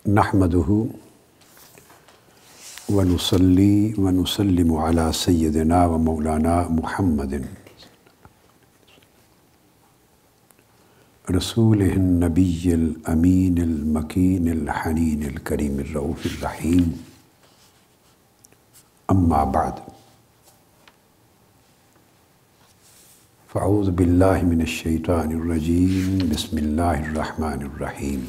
نحمدہ ونصلی ونسلم علی سیدنا و مولانا محمد رسولہ النبی الامین المکین الحنین الکریم الرؤوف الرحیم اما بعد فاعوذ باللہ من الشیطان الرجیم بسم اللہ الرحمن الرحیم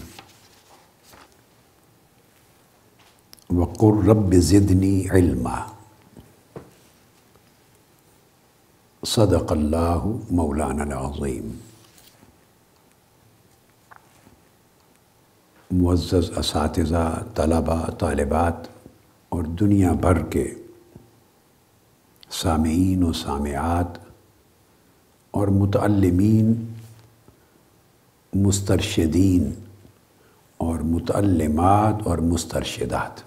وَقُلْ رَبِّ زِدْنِي عِلْمًا صدق اللہ مولانا العظیم۔ معزز اساتذہ، طلباء، طالبات اور دنیا بھر کے سامعین و سامعات اور متعلمین، مسترشدین اور متعلمات اور مسترشدات،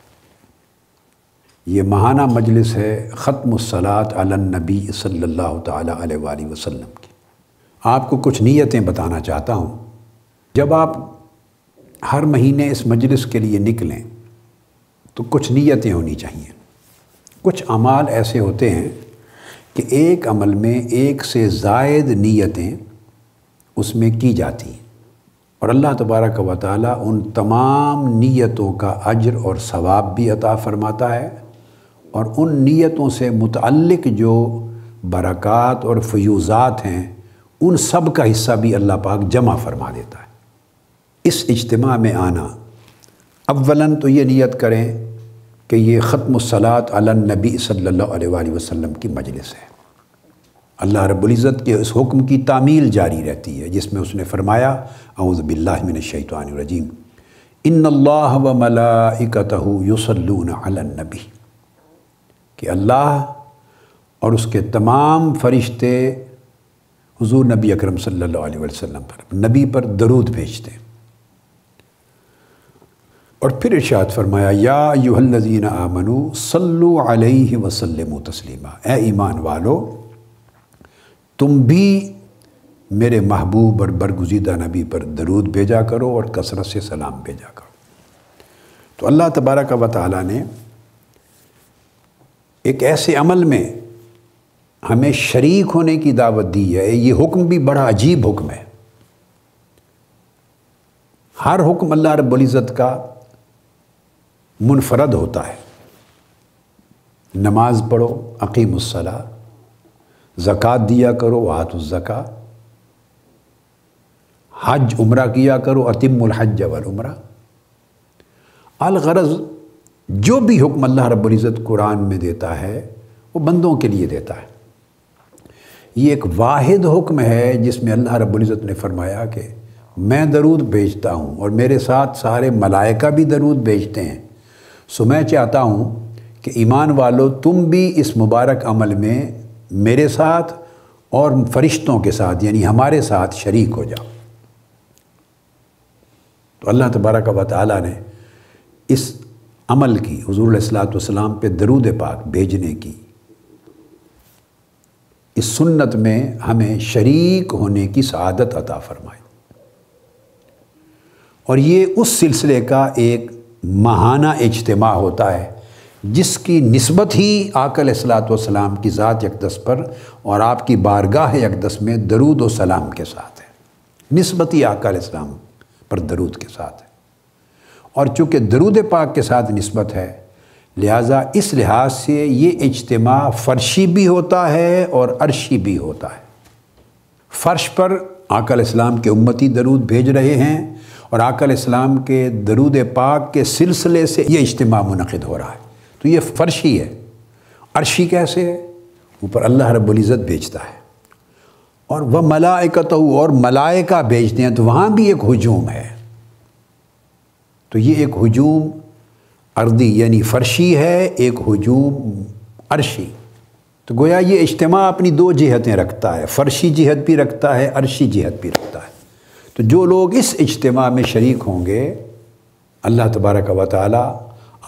یہ ماہانہ مجلس ہے ختم الصلاۃ علی النبی صلی اللہ تعالیٰ علیہ وآلہ وسلم کی۔ آپ کو کچھ نیتیں بتانا چاہتا ہوں۔ جب آپ ہر مہینے اس مجلس کے لیے نکلیں تو کچھ نیتیں ہونی چاہیے۔ کچھ اعمال ایسے ہوتے ہیں کہ ایک عمل میں ایک سے زائد نیتیں اس میں کی جاتی ہیں، اور اللہ تبارک و تعالیٰ ان تمام نیتوں کا اجر اور ثواب بھی عطا فرماتا ہے، اور ان نیتوں سے متعلق جو برکات اور فیوزات ہیں ان سب کا حصہ بھی اللہ پاک جمع فرما دیتا ہے۔ اس اجتماع میں آنا، اولاً تو یہ نیت کریں کہ یہ ختم الصلاۃ علی النبی صلی اللہ علیہ وآلہ وسلم کی مجلس ہے۔ اللہ رب العزت کے اس حکم کی تعمیل جاری رہتی ہے جس میں اس نے فرمایا، اعوذ باللہ من الشیطان الرجیم، ان اللہ و ملائکتہ یصلون علی النبی، کہ اللہ اور اس کے تمام فرشتے حضور نبی اکرم صلی اللہ علیہ وسلم پر، نبی پر درود بھیجتے ہیں۔ اور پھر ارشاد فرمایا، یا ایھا الذین آمنوا صلوا علیہ وسلموا تسلیما، اے ایمان والو تم بھی میرے محبوب اور برگزیدہ نبی پر درود بھیجا کرو اور کثرت سے سلام بھیجا کرو۔ تو اللہ تبارک و تعالیٰ نے ایک ایسے عمل میں ہمیں شریک ہونے کی دعوت دی ہے۔ یہ حکم بھی بڑا عجیب حکم ہے۔ ہر حکم اللہ رب العزت کا منفرد ہوتا ہے۔ نماز پڑھو، اقیموا الصلاۃ، زکوٰۃ دیا کرو، وآتوا الزکاۃ، حج عمرہ کیا کرو، اتموا الحج والعمرہ۔ الغرض جو بھی حکم اللہ رب العزت قرآن میں دیتا ہے وہ بندوں کے لیے دیتا ہے۔ یہ ایک واحد حکم ہے جس میں اللہ رب العزت نے فرمایا کہ میں درود بھیجتا ہوں اور میرے ساتھ سارے ملائکہ بھی درود بھیجتے ہیں، سو میں چاہتا ہوں کہ ایمان والو تم بھی اس مبارک عمل میں میرے ساتھ اور فرشتوں کے ساتھ یعنی ہمارے ساتھ شریک ہو جاؤ۔ تو اللہ تبارک و تعالیٰ نے اس عمل کی، حضور علیہ الصلوۃ والسلام پہ درود پاک بھیجنے کی اس سنت میں ہمیں شریک ہونے کی سعادت عطا فرمائی، اور یہ اس سلسلے کا ایک ماہانہ اجتماع ہوتا ہے جس کی نسبت ہی آقا علیہ الصلوۃ والسلام کی ذات اقدس پر اور آپ کی بارگاہ اقدس میں درود و سلام کے ساتھ ہے۔ نسبت ہی آقا علیہ السلام پر درود کے ساتھ ہے، اور چونکہ درود پاک کے ساتھ نسبت ہے لہٰذا اس لحاظ سے یہ اجتماع فرشی بھی ہوتا ہے اور عرشی بھی ہوتا ہے۔ فرش پر آقا علیہ السلام کے امتی درود بھیج رہے ہیں، اور آقا علیہ السلام کے درود پاک کے سلسلے سے یہ اجتماع منعقد ہو رہا ہے، تو یہ فرشی ہے۔ عرشی کیسے ہے؟ اوپر اللہ رب العزت بھیجتا ہے، اور وہ ملائکتہ، اور ملائکہ بھیجتے ہیں، تو وہاں بھی ایک ہجوم ہے۔ تو یہ ایک ہجوم ارضی یعنی فرشی ہے، ایک ہجوم عرشی۔ تو گویا یہ اجتماع اپنی دو جہتیں رکھتا ہے، فرشی جہت بھی رکھتا ہے، عرشی جہت بھی رکھتا ہے۔ تو جو لوگ اس اجتماع میں شریک ہوں گے، اللہ تبارک و تعالیٰ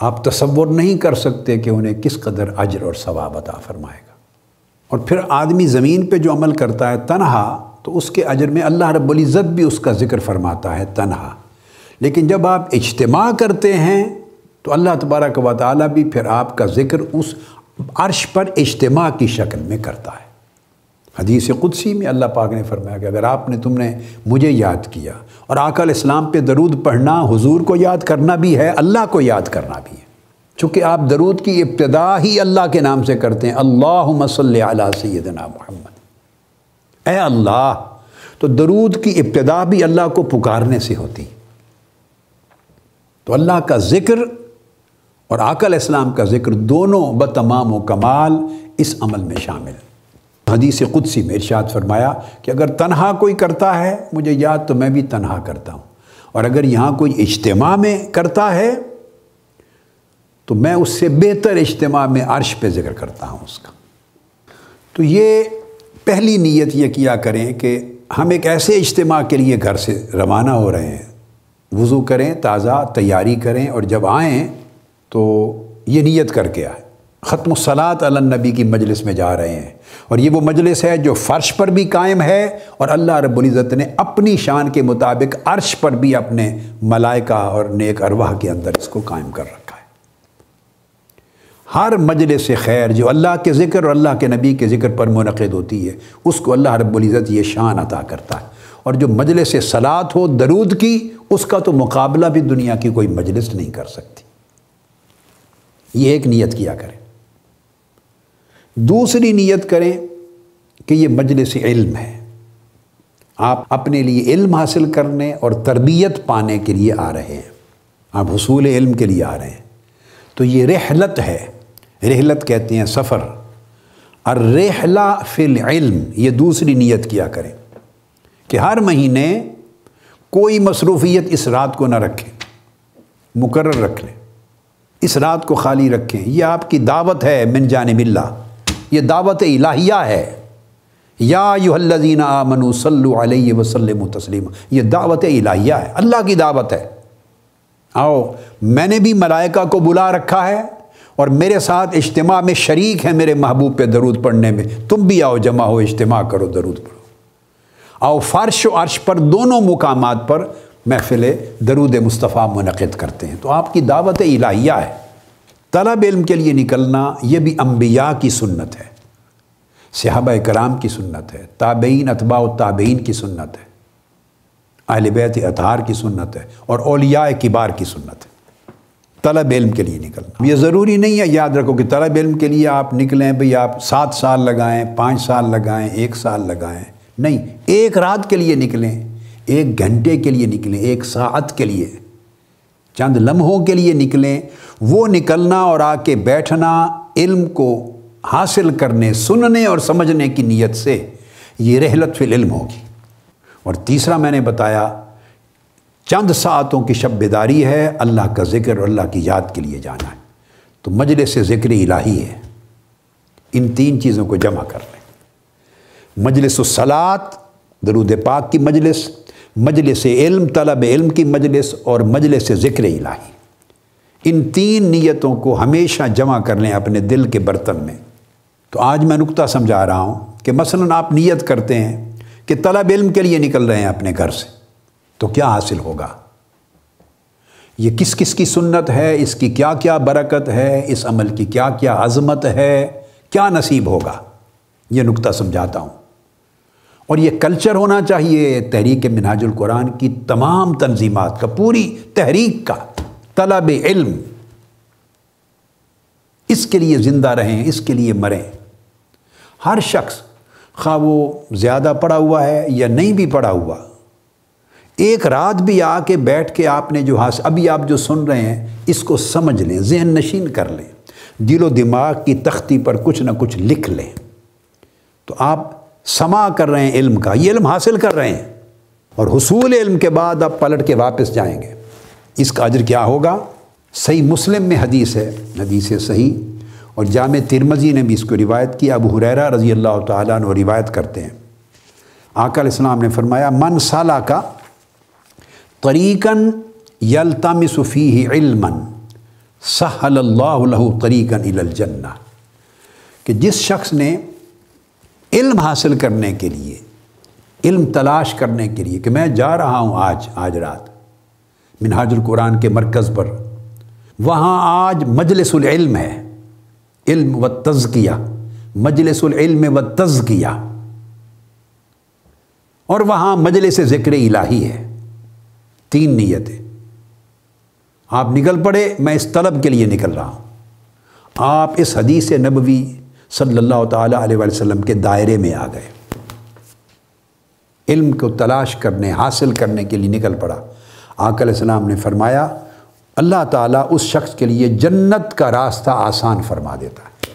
آپ تصور نہیں کر سکتے کہ انہیں کس قدر اجر اور ثواب عطا فرمائے گا۔ اور پھر آدمی زمین پہ جو عمل کرتا ہے تنہا، تو اس کے اجر میں اللہ رب العزت بھی اس کا ذکر فرماتا ہے تنہا، لیکن جب آپ اجتماع کرتے ہیں تو اللہ تبارک و تعالیٰ بھی پھر آپ کا ذکر اس عرش پر اجتماع کی شکل میں کرتا ہے۔ حدیث قدسی میں اللہ پاک نے فرمایا کہ اگر تم نے مجھے یاد کیا، اور آقا علیہ السلام پہ درود پڑھنا حضور کو یاد کرنا بھی ہے، اللہ کو یاد کرنا بھی ہے، چونکہ آپ درود کی ابتدا ہی اللہ کے نام سے کرتے ہیں، اللہم صلی علی سیدنا محمد، اے اللہ، تو درود کی ابتدا بھی اللہ کو پکارنے سے ہوتی۔ تو اللہ کا ذکر اور آقا علیہ السلام کا ذکر دونوں بتمام و کمال اس عمل میں شامل ہیں۔ حدیث قدسی میں ارشاد فرمایا کہ اگر تنہا کوئی کرتا ہے مجھے یاد تو میں بھی تنہا کرتا ہوں، اور اگر یہاں کوئی اجتماع میں کرتا ہے تو میں اس سے بہتر اجتماع میں عرش پہ ذکر کرتا ہوں اس کا۔ تو یہ پہلی نیت یہ کیا کریں کہ ہم ایک ایسے اجتماع کے لیے گھر سے روانہ ہو رہے ہیں، وضو کریں، تازہ تیاری کریں، اور جب آئیں تو یہ نیت کر کے آئیں ختم الصلاۃ علی النبی کی مجلس میں جا رہے ہیں، اور یہ وہ مجلس ہے جو فرش پر بھی قائم ہے، اور اللہ رب العزت نے اپنی شان کے مطابق عرش پر بھی اپنے ملائکہ اور نیک ارواح کے اندر اس کو قائم کر رکھا ہے۔ ہر مجلس خیر جو اللہ کے ذکر اور اللہ کے نبی کے ذکر پر منعقد ہوتی ہے اس کو اللہ رب العزت یہ شان عطا کرتا ہے، اور جو مجلس صلاۃ ہو درود کی، اس کا تو مقابلہ بھی دنیا کی کوئی مجلس نہیں کر سکتی۔ یہ ایک نیت کیا کریں۔ دوسری نیت کریں کہ یہ مجلس علم ہے، آپ اپنے لیے علم حاصل کرنے اور تربیت پانے کے لیے آ رہے ہیں، آپ حصول علم کے لیے آ رہے ہیں، تو یہ رحلت ہے۔ رحلت کہتے ہیں سفر، الرحلہ فی العلم، یہ دوسری نیت کیا کریں کہ ہر مہینے کوئی مصروفیت اس رات کو نہ رکھیں، مقرر رکھ لیں، اس رات کو خالی رکھیں۔ یہ آپ کی دعوت ہے من جانب اللہ، یہ دعوت الہیہ ہے، یا ایھا الذین آمنوا صلوا علیہ وسلموا تسلیما، یہ دعوت الہیہ ہے، اللہ کی دعوت ہے۔ آؤ، میں نے بھی ملائکہ کو بلا رکھا ہے اور میرے ساتھ اجتماع میں شریک ہیں میرے محبوب پہ درود پڑھنے میں، تم بھی آؤ، جمع ہو، اجتماع کرو، درود پڑھو۔ آؤ، فرش و عرش پر دونوں مقامات پر محفل درود مصطفیٰ منعقد کرتے ہیں۔ تو آپ کی دعوت الہیہ ہے۔ طلب علم کے لیے نکلنا یہ بھی انبیاء کی سنت ہے، صحابہ کرام کی سنت ہے، تابعین اتباع التابعین کی سنت ہے، اہل بیت اطہار کی سنت ہے، اور اولیاء کبار کی سنت ہے۔ طلب علم کے لیے نکلنا یہ ضروری نہیں ہے، یاد رکھو کہ طلب علم کے لیے آپ نکلیں بھئی آپ 7 سال لگائیں، 5 سال لگائیں، 1 سال لگائیں، نہیں، ایک رات کے لیے نکلیں، 1 گھنٹے کے لیے نکلیں، 1 ساعت کے لیے، چند لمحوں کے لیے نکلیں۔ وہ نکلنا اور آ کے بیٹھنا علم کو حاصل کرنے، سننے اور سمجھنے کی نیت سے، یہ رحلت فی العلم ہوگی۔ اور تیسرا میں نے بتایا چند ساعتوں کی شب بیداری ہے، اللہ کا ذکر اور اللہ کی یاد کے لیے جانا ہے، تو مجلس ذکر الہی ہے۔ ان 3 چیزوں کو جمع کر لیں، مجلس الصلاۃ، درود پاک کی مجلس، مجلس علم، طلب علم کی مجلس، اور مجلس ذکر الہی۔ ان 3 نیتوں کو ہمیشہ جمع کر لیں اپنے دل کے برتن میں۔ تو آج میں نکتہ سمجھا رہا ہوں کہ مثلاً آپ نیت کرتے ہیں کہ طلب علم کے لیے نکل رہے ہیں اپنے گھر سے، تو کیا حاصل ہوگا؟ یہ کس کس کی سنت ہے، اس کی کیا کیا برکت ہے، اس عمل کی کیا کیا عظمت ہے، کیا نصیب ہوگا، یہ نکتہ سمجھاتا ہوں۔ اور یہ کلچر ہونا چاہیے تحریک منہاج القرآن کی تمام تنظیمات کا، پوری تحریک کا، طلب علم، اس کے لیے زندہ رہیں، اس کے لیے مریں۔ ہر شخص خواہ وہ زیادہ پڑھا ہوا ہے یا نہیں بھی پڑھا ہوا، ایک رات بھی آ کے بیٹھ کے آپ نے جو ابھی آپ جو سن رہے ہیں اس کو سمجھ لیں، ذہن نشین کر لیں، دل و دماغ کی تختی پر کچھ نہ کچھ لکھ لیں، تو آپ سماع کر رہے ہیں علم کا، یہ علم حاصل کر رہے ہیں، اور حصول علم کے بعد آپ پلٹ کے واپس جائیں گے۔ اس کا اجر کیا ہوگا؟ صحیح مسلم میں حدیث ہے، حدیث صحیح، اور جامع ترمذی نے بھی اس کو روایت کی، ابو ہریرہ رضی اللہ تعالیٰ عنہ روایت کرتے ہیں۔ آقا علیہ السلام نے فرمایا من سلک طریقا یلتمس فیہ علما سہل اللہ لہ طریقا الی الجنہ، کہ جس شخص نے علم حاصل کرنے کے لیے، علم تلاش کرنے کے لیے، کہ میں جا رہا ہوں آج رات منہاج القرآن کے مرکز پر، وہاں آج مجلس العلم ہے، علم و تزکیہ، مجلس العلم و تزکیہ، اور وہاں مجلس ذکر الہی ہے۔ 3 نیتیں۔ آپ نکل پڑے، میں اس طلب کے لیے نکل رہا ہوں، آپ اس حدیث نبوی صلی اللہ تعالیٰ علیہ وسلم کے دائرے میں آ گئے، علم کو تلاش کرنے، حاصل کرنے کے لیے نکل پڑا۔ آقا علیہ السلام نے فرمایا اللہ تعالیٰ اس شخص کے لیے جنت کا راستہ آسان فرما دیتا ہے۔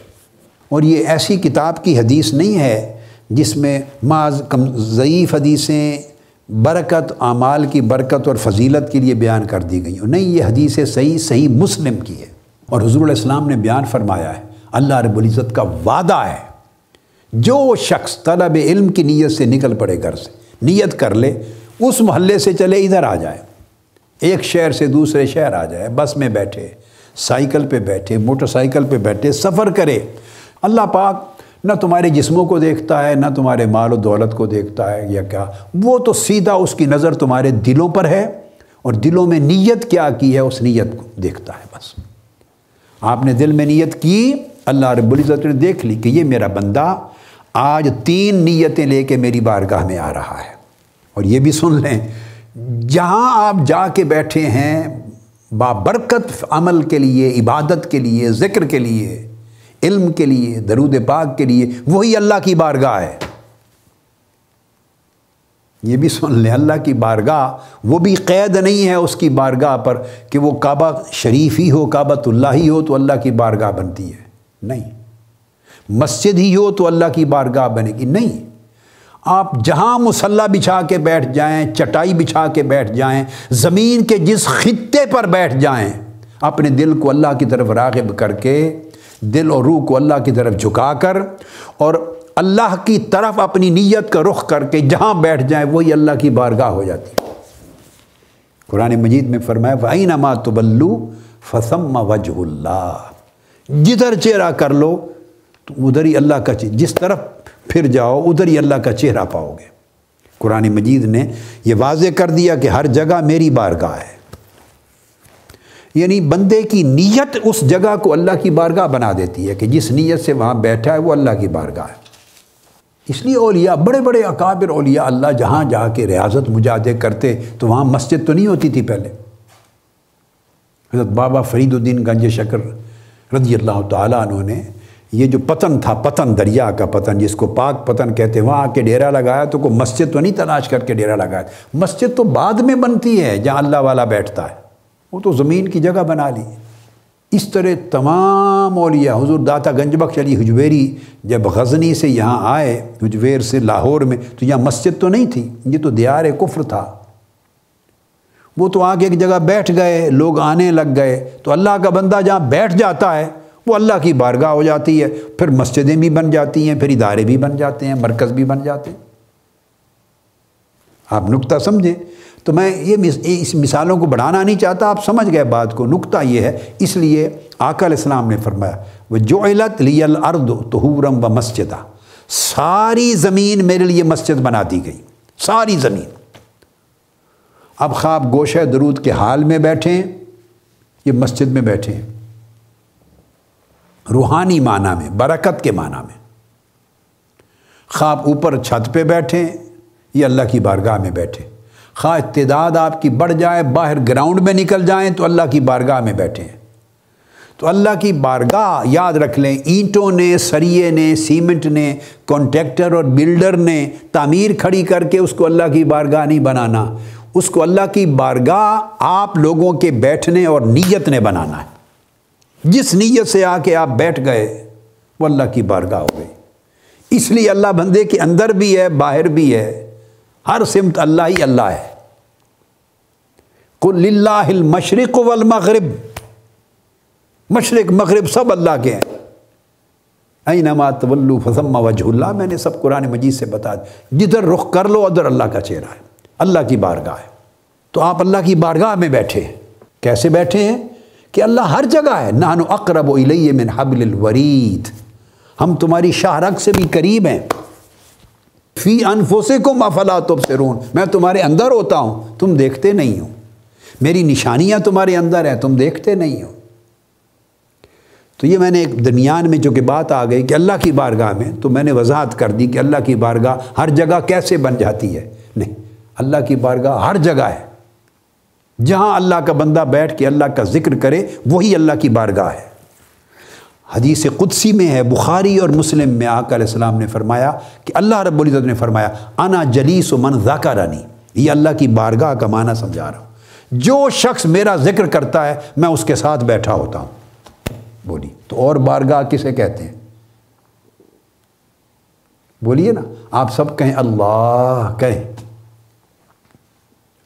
اور یہ ایسی کتاب کی حدیث نہیں ہے جس میں بعض ضعیف حدیثیں برکت، اعمال کی برکت اور فضیلت کے لیے بیان کر دی گئی، نہیں، یہ حدیث صحیح مسلم کی ہے۔ اور حضور علیہ السلام نے بیان فرمایا ہے، اللہ رب العزت کا وعدہ ہے، جو شخص طلب علم کی نیت سے نکل پڑے گھر سے، نیت کر لے، اس محلے سے چلے ادھر آ جائے، ایک شہر سے دوسرے شہر آ جائے، بس میں بیٹھے، سائیکل پہ بیٹھے، موٹر سائیکل پہ بیٹھے، سفر کرے، اللہ پاک نہ تمہارے جسموں کو دیکھتا ہے، نہ تمہارے مال و دولت کو دیکھتا ہے یا کیا، وہ تو سیدھا اس کی نظر تمہارے دلوں پر ہے، اور دلوں میں نیت کیا کی ہے اس نیت کو دیکھتا ہے۔ بس آپ نے دل میں نیت کی، اللہ رب العزت نے دیکھ لی کہ یہ میرا بندہ آج 3 نیتیں لے کے میری بارگاہ میں آ رہا ہے۔ اور یہ بھی سن لیں، جہاں آپ جا کے بیٹھے ہیں بابرکت عمل کے لیے، عبادت کے لیے، ذکر کے لیے، علم کے لیے، درود پاک کے لیے، وہی اللہ کی بارگاہ ہے۔ یہ بھی سن لیں، اللہ کی بارگاہ وہ بھی قید نہیں ہے اس کی بارگاہ پر کہ وہ کعبہ شریف ہی ہو، کعبۃ اللہ ہی ہو تو اللہ کی بارگاہ بنتی ہے، نہیں، مسجد ہی ہو تو اللہ کی بارگاہ بنے گی، نہیں، آپ جہاں مصلی بچھا کے بیٹھ جائیں، چٹائی بچھا کے بیٹھ جائیں، زمین کے جس خطے پر بیٹھ جائیں، اپنے دل کو اللہ کی طرف راغب کر کے، دل اور روح کو اللہ کی طرف جھکا کر اور اللہ کی طرف اپنی نیت کا رخ کر کے جہاں بیٹھ جائیں وہی اللہ کی بارگاہ ہو جاتی ہے۔ قرآن مجید میں فرمایا فَأَيْنَمَا تُوَلُّوا فَثَمَّ وَجْهُ اللَّهِ، جدھر چہرہ کر لو تو ادھر ہی اللہ کا چہرہ، جس طرف پھر جاؤ ادھر ہی اللہ کا چہرہ پاؤ گے۔ قرآن مجید نے یہ واضح کر دیا کہ ہر جگہ میری بارگاہ ہے، یعنی بندے کی نیت اس جگہ کو اللہ کی بارگاہ بنا دیتی ہے کہ جس نیت سے وہاں بیٹھا ہے وہ اللہ کی بارگاہ ہے۔ اس لیے اولیاء، بڑے بڑے اکابر اولیاء اللہ جہاں جا کے ریاضت مجاہدے کرتے تو وہاں مسجد تو نہیں ہوتی تھی پہلے۔ حضرت بابا فرید الدین گنج شکر رضی اللہ تعالیٰ عنہ نے یہ جو پتن تھا، پتن دریا کا پتن جس کو پاک پتن کہتے ہیں، وہاں آ کے ڈیرا لگایا تو کوئی مسجد تو نہیں تلاش کر کے ڈیرا لگایا، مسجد تو بعد میں بنتی ہے جہاں اللہ والا بیٹھتا ہے، وہ تو زمین کی جگہ بنا لی۔ اس طرح تمام اولیاء، حضور داتا گنج بخش علی حجویری جب غزنی سے یہاں آئے، حجویر سے لاہور میں، تو یہاں مسجد تو نہیں تھی، یہ تو دیار کفر تھا، وہ تو آگے ایک جگہ بیٹھ گئے، لوگ آنے لگ گئے، تو اللہ کا بندہ جہاں بیٹھ جاتا ہے وہ اللہ کی بارگاہ ہو جاتی ہے، پھر مسجدیں بھی بن جاتی ہیں، پھر ادارے بھی بن جاتے ہیں، مرکز بھی بن جاتے ہیں۔ آپ نکتہ سمجھیں، تو میں اس مثالوں کو بڑھانا نہیں چاہتا، آپ سمجھ گئے بات کو، نکتہ یہ ہے۔ اس لیے آقا علیہ السلام نے فرمایا وَجُعِلَتْ لِيَ الْأَرْضُ طُهُورًا وَمَسْجِدًا، ساری زمین میرے لیے مسجد بنا دی گئی، ساری زمین۔ اب خواب گوشہ درود کے حال میں بیٹھیں، یہ مسجد میں بیٹھیں، روحانی معنی میں، برکت کے معنی میں، خواب اوپر چھت پہ بیٹھیں، یہ اللہ کی بارگاہ میں بیٹھیں، خواہ تعداد آپ کی بڑھ جائے، باہر گراؤنڈ میں نکل جائیں تو اللہ کی بارگاہ میں بیٹھیں۔ تو اللہ کی بارگاہ یاد رکھ لیں، اینٹوں نے، سریے نے، سیمنٹ نے، کانٹریکٹر اور بلڈر نے تعمیر کھڑی کر کے اس کو اللہ کی بارگاہ نہیں بنانا، اس کو اللہ کی بارگاہ آپ لوگوں کے بیٹھنے اور نیت نے بنانا ہے۔ جس نیت سے آ کے آپ بیٹھ گئے وہ اللہ کی بارگاہ ہو گئی۔ اس لیے اللہ بندے کے اندر بھی ہے، باہر بھی ہے، ہر سمت اللہ ہی اللہ ہے۔ قُلْ لِلَّهِ الْمَشْرِقُ وَالْمَغْرِبُ، مشرق مغرب سب اللہ کے ہیں۔ اَيْنَمَا تُوَلُّوا فَثَمَّ وَجْهُ اللَّهِ، میں نے سب قرآن مجید سے بتا دیا، جدھر رخ کر لو ادھر اللہ کا چہرہ ہے، اللہ کی بارگاہ ہے۔ تو آپ اللہ کی بارگاہ میں بیٹھے ہیں، کیسے بیٹھے ہیں کہ اللہ ہر جگہ ہے۔ نَحْنُ أَقْرَبُ إِلَيْهِ مِنْ حَبْلِ الْوَرِيدِ، ہم تمہاری شاہ رگ سے بھی قریب ہیں۔ فی انفسکم افلا تبصرون، میں تمہارے اندر ہوتا ہوں، تم دیکھتے نہیں ہو۔ میری نشانیاں تمہارے اندر ہیں، تم دیکھتے نہیں ہو۔ تو یہ میں نے ایک درمیان میں چونکہ بات آ گئی کہ اللہ کی بارگاہ میں، تو میں نے وضاحت کر دی کہ اللہ کی بارگاہ ہر جگہ کیسے بن جاتی ہے۔ نہیں، اللہ کی بارگاہ ہر جگہ ہے، جہاں اللہ کا بندہ بیٹھ کے اللہ کا ذکر کرے وہی اللہ کی بارگاہ ہے۔ حدیث قدسی میں ہے، بخاری اور مسلم میں آقا علیہ السلام نے فرمایا کہ اللہ رب العزت نے فرمایا انا جلیس من ذکرنی، یہ اللہ کی بارگاہ کا معنی سمجھا رہا ہوں، جو شخص میرا ذکر کرتا ہے میں اس کے ساتھ بیٹھا ہوتا ہوں۔ بولی تو اور بارگاہ کسے کہتے ہیں؟ بولیے نا، آپ سب کہیں اللہ، کہیں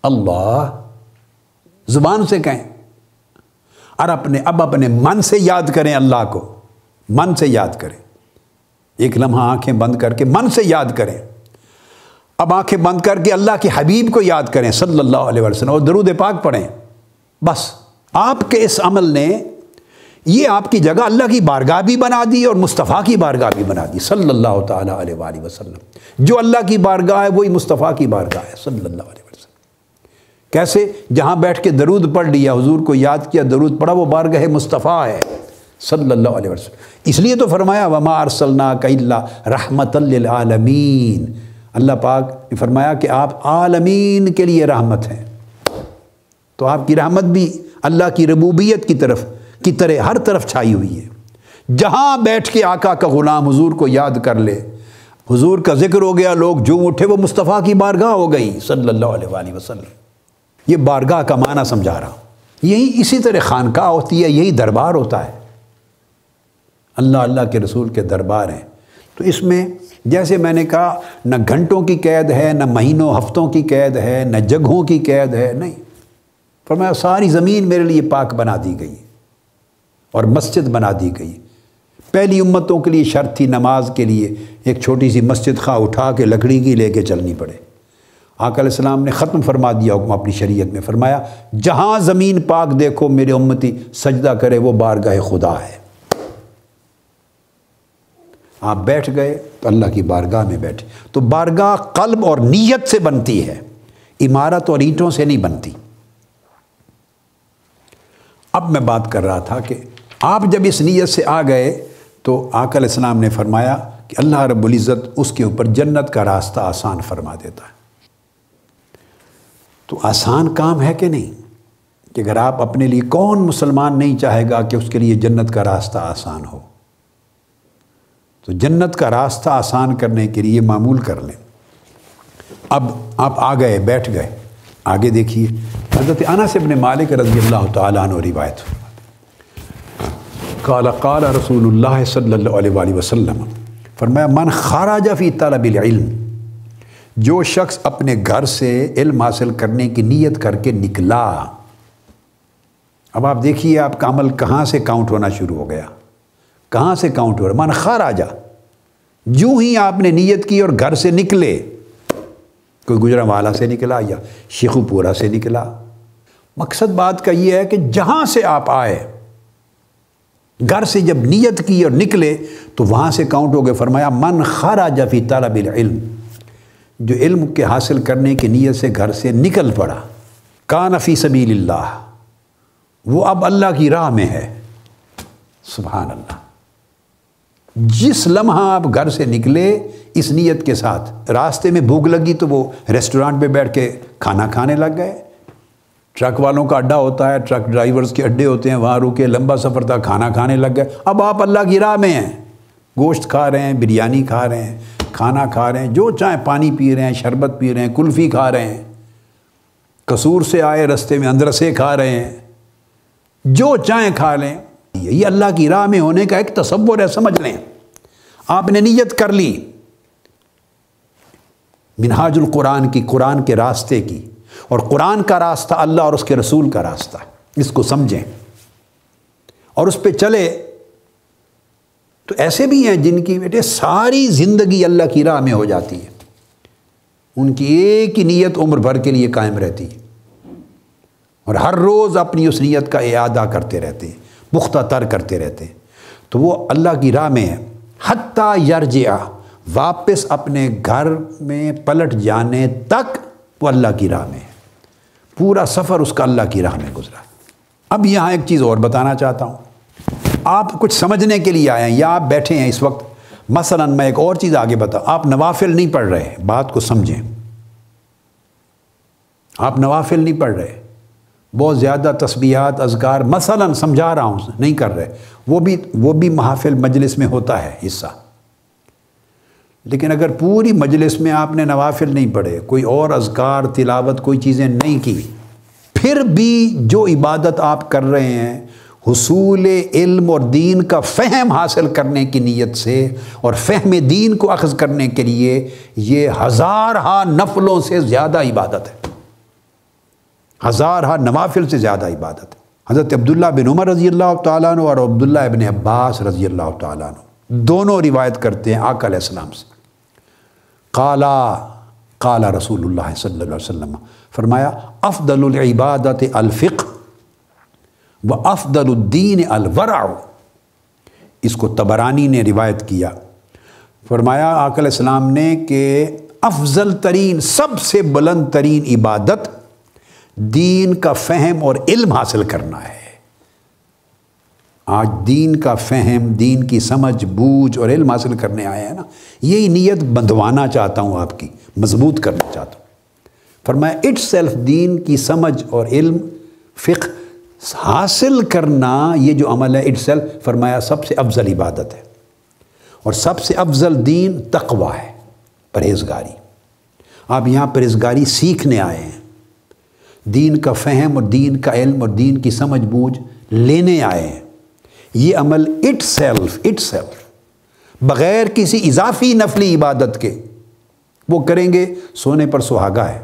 اللہ، زبان سے کہیں، اور اب اپنے من سے یاد کریں اللہ کو، من سے یاد کریں، ایک لمحہ آنکھیں بند کر کے من سے یاد کریں۔ اب آنکھیں بند کر کے اللہ کے حبیب کو یاد کریں صلی اللہ علیہ وسلم اور درود پاک پڑھیں۔ بس آپ کے اس عمل نے یہ آپ کی جگہ اللہ کی بارگاہ بھی بنا دی اور مصطفیٰ کی بارگاہ بھی بنا دی صلی اللہ تعالیٰ علیہ وآلہ وسلم۔ جو اللہ کی بارگاہ ہے وہی مصطفیٰ کی بارگاہ ہے صلی اللہ علیہ وسلم۔ کیسے؟ جہاں بیٹھ کے درود پڑھ لیا، حضور کو یاد کیا، درود پڑھا، وہ بارگاہ مصطفیٰ ہے صلی اللہ علیہ وسلم۔ اس لیے تو فرمایا وَمَا أَرْسَلْنَاكَ إِلَّا رَحْمَةً لِّلْعَالَمِينَ، اللہ پاک نے فرمایا کہ آپ عالمین کے لیے رحمت ہیں۔ تو آپ کی رحمت بھی اللہ کی ربوبیت کی طرح ہر طرف چھائی ہوئی ہے۔ جہاں بیٹھ کے آقا کا غلام حضور کو یاد کر لے، حضور کا ذکر ہو گیا، لوگ جھوم اٹھے، وہ مصطفیٰ کی بارگاہ ہو گئی صلی اللہ علیہ وآلہ وسلم۔ یہ بارگاہ کا معنی سمجھا رہا ہوں۔ یہی اسی طرح خانقاہ ہوتی ہے، یہی دربار ہوتا ہے، اللہ کے رسول کے دربار ہیں۔ تو اس میں جیسے میں نے کہا، نہ گھنٹوں کی قید ہے، نہ مہینوں ہفتوں کی قید ہے، نہ جگہوں کی قید ہے، نہیں، فرمایا ساری زمین میرے لیے پاک بنا دی گئی اور مسجد بنا دی گئی۔ پہلی امتوں کے لیے شرط تھی نماز کے لیے ایک چھوٹی سی مسجد خواہ اٹھا کے لکڑی کی لے کے چلنی پڑے۔ آقا علیہ السلام نے ختم فرما دیا حکم اپنی شریعت میں، فرمایا جہاں زمین پاک دیکھو میرے امتی سجدہ کرے وہ بارگاہ خدا ہے۔ آپ بیٹھ گئے تو اللہ کی بارگاہ میں بیٹھے۔ تو بارگاہ قلب اور نیت سے بنتی ہے، عمارت اور اینٹوں سے نہیں بنتی۔ اب میں بات کر رہا تھا کہ آپ جب اس نیت سے آ گئے تو آقا علیہ السلام نے فرمایا کہ اللہ رب العزت اس کے اوپر جنت کا راستہ آسان فرما دیتا ہے۔ تو آسان کام ہے کہ نہیں؟ کہ اگر آپ اپنے لیے، کون مسلمان نہیں چاہے گا کہ اس کے لیے جنت کا راستہ آسان ہو؟ تو جنت کا راستہ آسان کرنے کے لیے معمول کر لیں۔ اب آپ آ گئے، بیٹھ گئے، آگے دیکھیے حضرت انس بن مالک رضی اللہ تعالیٰ عنہ روایت، قال رسول اللہ صلی اللہ علیہ وآلہ وسلم، فرمایا من خرج فی طلب العلم، جو شخص اپنے گھر سے علم حاصل کرنے کی نیت کر کے نکلا۔ اب آپ دیکھیے آپ کا عمل کہاں سے کاؤنٹ ہونا شروع ہو گیا، کہاں سے کاؤنٹ ہو رہا؟ من خرج، جو ہی آپ نے نیت کی اور گھر سے نکلے، کوئی گجرانوالہ سے نکلا یا شیخو پورہ سے نکلا، مقصد بات کا یہ ہے کہ جہاں سے آپ آئے، گھر سے جب نیت کی اور نکلے تو وہاں سے کاؤنٹ ہو گئے۔ فرمایا من خرج فی طلب العلم، جو علم کے حاصل کرنے کی نیت سے گھر سے نکل پڑا، کان فی سبیل اللہ، وہ اب اللہ کی راہ میں ہے۔ سبحان اللہ، جس لمحہ آپ گھر سے نکلے اس نیت کے ساتھ، راستے میں بھوک لگی تو وہ ریسٹورانٹ پہ بیٹھ کے کھانا کھانے لگ گئے۔ ٹرک والوں کا اڈا ہوتا ہے، ٹرک ڈرائیورز کے اڈے ہوتے ہیں، وہاں رکے، لمبا سفر تھا، کھانا کھانے لگ گئے۔ اب آپ اللہ کی راہ میں ہیں، گوشت کھا رہے ہیں، بریانی کھا رہے ہیں، کھانا کھا رہے ہیں، جو چاہیں پانی پی رہے ہیں، شربت پی رہے ہیں، کلفی کھا رہے ہیں، قصور سے آئے رستے میں اندرسے کھا رہے ہیں، جو چاہیں کھا لیں۔ یہ اللہ کی راہ میں ہونے کا ایک تصور ہے، سمجھ لیں۔ آپ نے نیت کر لی منہاج القرآن کی، قرآن کے راستے کی، اور قرآن کا راستہ اللہ اور اس کے رسول کا راستہ، اس کو سمجھیں اور اس پہ چلے۔ تو ایسے بھی ہیں جن کی بیٹے ساری زندگی اللہ کی راہ میں ہو جاتی ہے، ان کی ایک ہی نیت عمر بھر کے لیے قائم رہتی ہے، اور ہر روز اپنی اس نیت کا اعادہ کرتے رہتے ہیں، پختہ تر کرتے رہتے ہیں۔ تو وہ اللہ کی راہ میں ہے، حتیٰ یرجع، واپس اپنے گھر میں پلٹ جانے تک وہ اللہ کی راہ میں ہے۔ پورا سفر اس کا اللہ کی راہ میں گزرا۔ اب یہاں ایک چیز اور بتانا چاہتا ہوں، آپ کچھ سمجھنے کے لیے آئے ہیں یا آپ بیٹھے ہیں اس وقت، مثلا میں ایک اور چیز آگے بتا، آپ نوافل نہیں پڑھ رہے، بات کو سمجھیں، آپ نوافل نہیں پڑھ رہے، بہت زیادہ تسبیحات اذکار مثلا سمجھا رہا ہوں نہیں کر رہے، وہ بھی محافل مجلس میں ہوتا ہے حصہ، لیکن اگر پوری مجلس میں آپ نے نوافل نہیں پڑھے، کوئی اور اذکار تلاوت کوئی چیزیں نہیں کی، پھر بھی جو عبادت آپ کر رہے ہیں حصول علم اور دین کا فہم حاصل کرنے کی نیت سے اور فہم دین کو اخذ کرنے کے لیے، یہ ہزارہا نفلوں سے زیادہ عبادت ہے، ہزارہا نوافل سے زیادہ عبادت ہے۔ حضرت عبداللہ بن عمر رضی اللہ تعالیٰ عنہ اور عبداللہ ابن عباس رضی اللہ تعالیٰ عنہ دونوں روایت کرتے ہیں آقا علیہ السلام سے، قال رسول اللہ صلی اللہ علیہ وسلم، فرمایا افضل العبادت الفقہ و افضل الدین الورع۔ اس کو طبرانی نے روایت کیا، فرمایا آقا علیہ السلام نے کہ افضل ترین سب سے بلند ترین عبادت دین کا فہم اور علم حاصل کرنا ہے۔ آج دین کا فہم، دین کی سمجھ بوجھ اور علم حاصل کرنے آئے ہیں نا، یہی نیت بندھوانا چاہتا ہوں، آپ کی مضبوط کرنا چاہتا ہوں۔ فرمایا اٹ سیلف دین کی سمجھ اور علم فقہ حاصل کرنا، یہ جو عمل ہے اٹ سیلف، فرمایا سب سے افضل عبادت ہے، اور سب سے افضل دین تقوی ہے، پرہیزگاری۔ آپ یہاں پرہیزگاری سیکھنے آئے ہیں، دین کا فہم اور دین کا علم اور دین کی سمجھ بوجھ لینے آئے ہیں۔ یہ عمل اٹ سیلف بغیر کسی اضافی نفلی عبادت کے وہ کریں گے، سونے پر سہاگا ہے،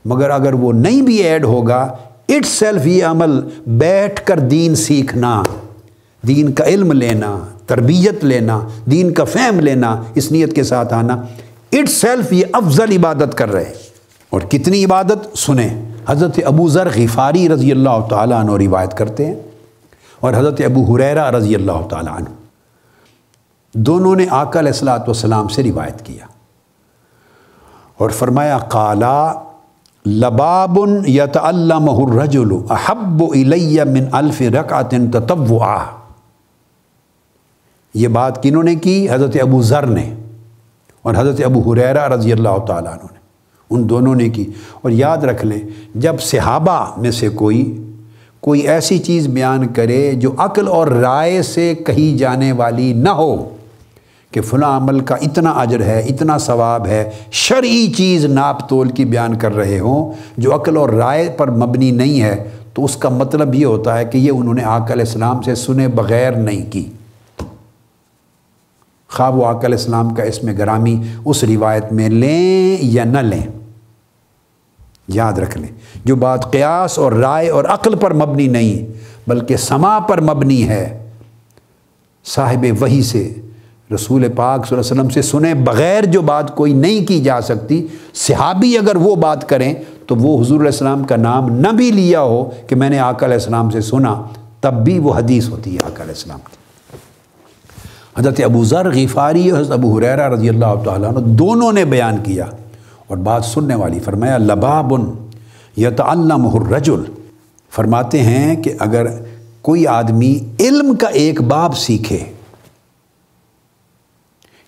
مگر اگر وہ نہیں بھی ایڈ ہوگا، اٹ سیلف یہ عمل بیٹھ کر دین سیکھنا، دین کا علم لینا، تربیت لینا، دین کا فہم لینا، اس نیت کے ساتھ آنا، اٹ سیلف یہ افضل عبادت کر رہے ہیں۔ اور کتنی عبادت سنیں، حضرت ابو ذر غفاری رضی اللہ تعالیٰ عنہ روایت کرتے ہیں، اور حضرت ابو ہریرہ رضی اللہ تعالیٰ عنہ، دونوں نے آقا علیہ الصلوۃ والسلام سے روایت کیا اور فرمایا قالا لباب یتعلمہ الرجل احب الی من 1000 رکعۃ تطوعا۔ یہ بات کنہوں نے کی؟ حضرت ابو ذر نے اور حضرت ابو ہریرہ رضی اللہ تعالیٰ عنہ نے، ان دونوں نے کی۔ اور یاد رکھ لیں، جب صحابہ میں سے کوئی ایسی چیز بیان کرے جو عقل اور رائے سے کہی جانے والی نہ ہو کہ فلاں عمل کا اتنا اجر ہے، اتنا ثواب ہے، شرعی چیز ناپ تول کی بیان کر رہے ہوں جو عقل اور رائے پر مبنی نہیں ہے، تو اس کا مطلب یہ ہوتا ہے کہ یہ انہوں نے آقا علیہ السلام سے سنے بغیر نہیں کی، خواہ وہ آقا علیہ السلام کا اسم گرامی اس روایت میں لیں یا نہ لیں۔ یاد رکھ لیں، جو بات قیاس اور رائے اور عقل پر مبنی نہیں بلکہ سماع پر مبنی ہے، صاحب وحی سے، رسول پاک صلی اللہ علیہ وسلم سے سنے بغیر جو بات کوئی نہیں کی جا سکتی، صحابی اگر وہ بات کریں تو وہ حضور علیہ السلام کا نام نہ بھی لیا ہو کہ میں نے آقا علیہ السلام سے سنا، تب بھی وہ حدیث ہوتی ہے آقا علیہ السلام کی۔ حضرت ابو ذر غفاری اور حضرت ابو ہریرہ رضی اللہ تعالیٰ عنہ دونوں نے بیان کیا، اور بات سننے والی، فرمایا لباب یتعلمہ الرجل، فرماتے ہیں کہ اگر کوئی آدمی علم کا ایک باب سیکھے،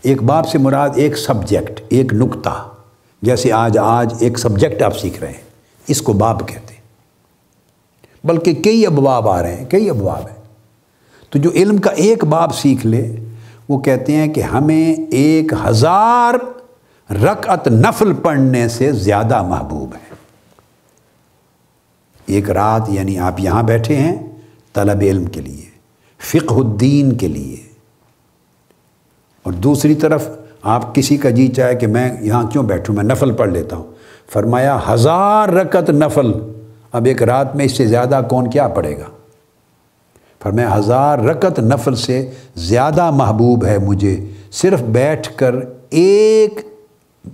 ایک باب سے مراد ایک سبجیکٹ، ایک نکتہ، جیسے آج ایک سبجیکٹ آپ سیکھ رہے ہیں، اس کو باب کہتے ہیں، بلکہ کئی ابواب آ رہے ہیں، کئی ابواب ہیں، تو جو علم کا ایک باب سیکھ لے، وہ کہتے ہیں کہ ہمیں 1000 رکعت نفل پڑھنے سے زیادہ محبوب ہے۔ ایک رات، یعنی آپ یہاں بیٹھے ہیں طلب علم کے لیے، فقہ الدین کے لیے، اور دوسری طرف آپ کسی کا جی چاہے کہ میں یہاں کیوں بیٹھوں، میں نفل پڑھ لیتا ہوں، فرمایا 1000 رکعت نفل، اب ایک رات میں اس سے زیادہ کون کیا پڑھے گا؟ فرمایا 1000 رکعت نفل سے زیادہ محبوب ہے مجھے صرف بیٹھ کر ایک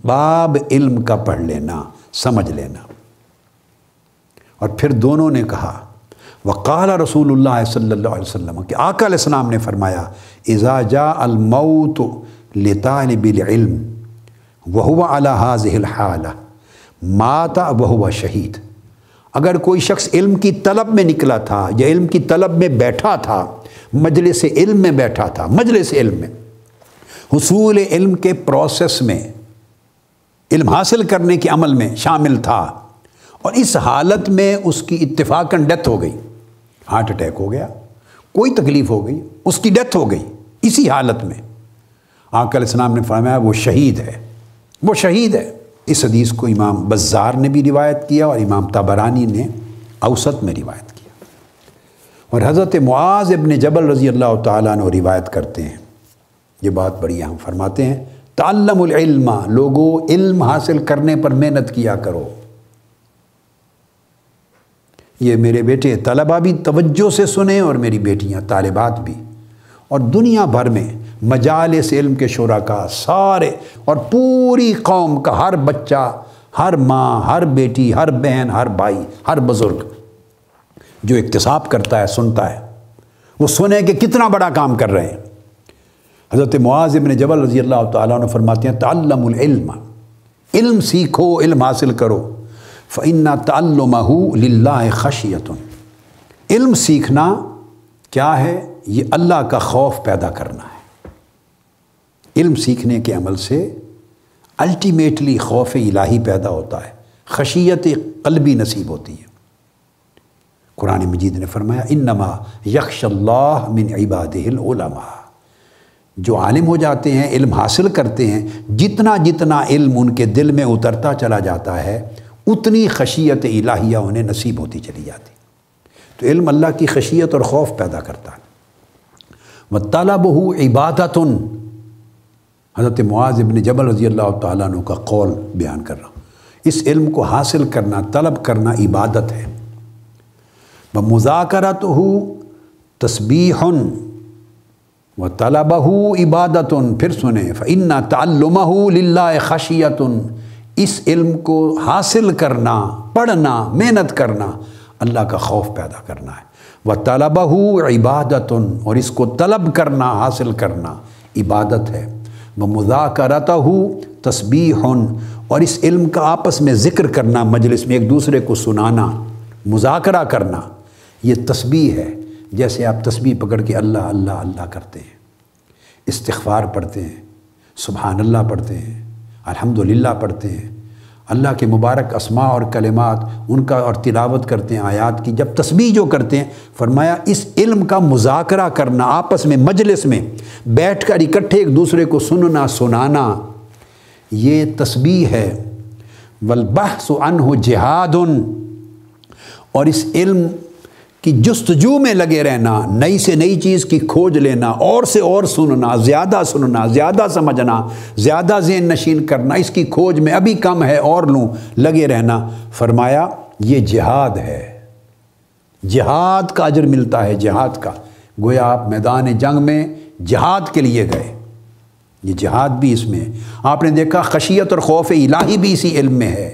باب علم کا پڑھ لینا، سمجھ لینا۔ اور پھر دونوں نے کہا وقال رسول اللہ صلی اللہ علیہ وسلم، کہ آقا علیہ السلام نے فرمایا اذا جاء الموت لطالب العلم وهو على هذه الحالة مات وهو شہید۔ اگر کوئی شخص علم کی طلب میں نکلا تھا یا علم کی طلب میں بیٹھا تھا، مجلس علم میں بیٹھا تھا، مجلس علم میں، حصول علم کے پروسیس میں، علم حاصل کرنے کے عمل میں شامل تھا، اور اس حالت میں اس کی اتفاقاً ڈیتھ ہو گئی، ہارٹ اٹیک ہو گیا، کوئی تکلیف ہو گئی، اس کی ڈیتھ ہو گئی، اسی حالت میں آقا علیہ السلام نے فرمایا وہ شہید ہے، وہ شہید ہے۔ اس حدیث کو امام بزار نے بھی روایت کیا اور امام طبرانی نے اوسط میں روایت کیا، اور حضرت معاذ ابن جبل رضی اللہ تعالیٰ عنہ روایت کرتے ہیں، یہ بات بڑی اہم فرماتے ہیں، تعلم العلم، لوگوں علم حاصل کرنے پر محنت کیا کرو۔ یہ میرے بیٹے طلبہ بھی توجہ سے سنیں اور میری بیٹیاں طالبات بھی، اور دنیا بھر میں مجالس علم کے شرکاء سارے اور پوری قوم کا ہر بچہ، ہر ماں، ہر بیٹی، ہر بہن، ہر بھائی، ہر بزرگ جو اکتساب کرتا ہے، سنتا ہے، وہ سنے کہ کتنا بڑا کام کر رہے ہیں۔ حضرت معاذ ابن جبل رضی اللہ تعالیٰ عنہ فرماتے ہیں تعلم العلم، علم سیکھو، علم حاصل کرو، فإن تعلمہ للہ خشیۃ، علم سیکھنا کیا ہے؟ یہ اللہ کا خوف پیدا کرنا ہے۔ علم سیکھنے کے عمل سے الٹیمیٹلی خوف الہی پیدا ہوتا ہے، خشیت قلبی نصیب ہوتی ہے۔ قرآن مجید نے فرمایا انما یخشی اللہ من عبادہ العلماء، جو عالم ہو جاتے ہیں، علم حاصل کرتے ہیں، جتنا جتنا علم ان کے دل میں اترتا چلا جاتا ہے اتنی خشیت الہیہ انہیں نصیب ہوتی چلی جاتی۔ تو علم اللہ کی خشیت اور خوف پیدا کرتا ہے۔ وَطَلَبُهُ عِبَادَةٌ، حضرت معاذ ابن جبل رضی اللہ تعالیٰ عنہ کا قول بیان کر رہا ہوں، اس علم کو حاصل کرنا، طلب کرنا عبادت ہے۔ وَمُذَاكَرَتُهُ تَسْبِيحٌ وَطَلَبَهُ عِبَادَةٌ، پھر سنیں فَإِنَّ تَعَلُّمَهُ لِلَّهِ خَشِيَةٌ، اس علم کو حاصل کرنا، پڑھنا، محنت کرنا اللہ کا خوف پیدا کرنا ہے۔ وَطَلَبَهُ عِبَادَةٌ، اور اس کو طلب کرنا، حاصل کرنا عبادت ہے۔ وَمُذَاكَرَتُهُ تَسْبِيحٌ، اور اس علم کا آپس میں ذکر کرنا، مجلس میں ایک دوسرے کو سنانا، مذاکرہ کرنا، یہ تسبیح ہے۔ جیسے آپ تسبیح پکڑ کے اللہ اللہ اللہ کرتے ہیں، استغفار پڑھتے ہیں، سبحان اللہ پڑھتے ہیں، الحمدللہ پڑھتے ہیں، اللہ کے مبارک اسماء اور کلمات ان کا اور تلاوت کرتے ہیں آیات کی، جب تسبیح جو کرتے ہیں، فرمایا اس علم کا مذاکرہ کرنا، آپس میں مجلس میں بیٹھ کر اکٹھے ایک دوسرے کو سننا سنانا، یہ تسبیح ہے۔ والبحث عنہ جہاد، اور اس علم کی جستجو میں لگے رہنا، نئی سے نئی چیز کی کھوج لینا، اور سے اور سننا، زیادہ سمجھنا، زیادہ ذہن نشین کرنا، اس کی کھوج میں ابھی کم ہے اور لوں، لگے رہنا، فرمایا یہ جہاد ہے، جہاد کا اجر ملتا ہے، جہاد کا، گویا آپ میدان جنگ میں جہاد کے لیے گئے، یہ جہاد بھی اس میں ہے۔ آپ نے دیکھا خشیت اور خوف الہی بھی اسی علم میں ہے،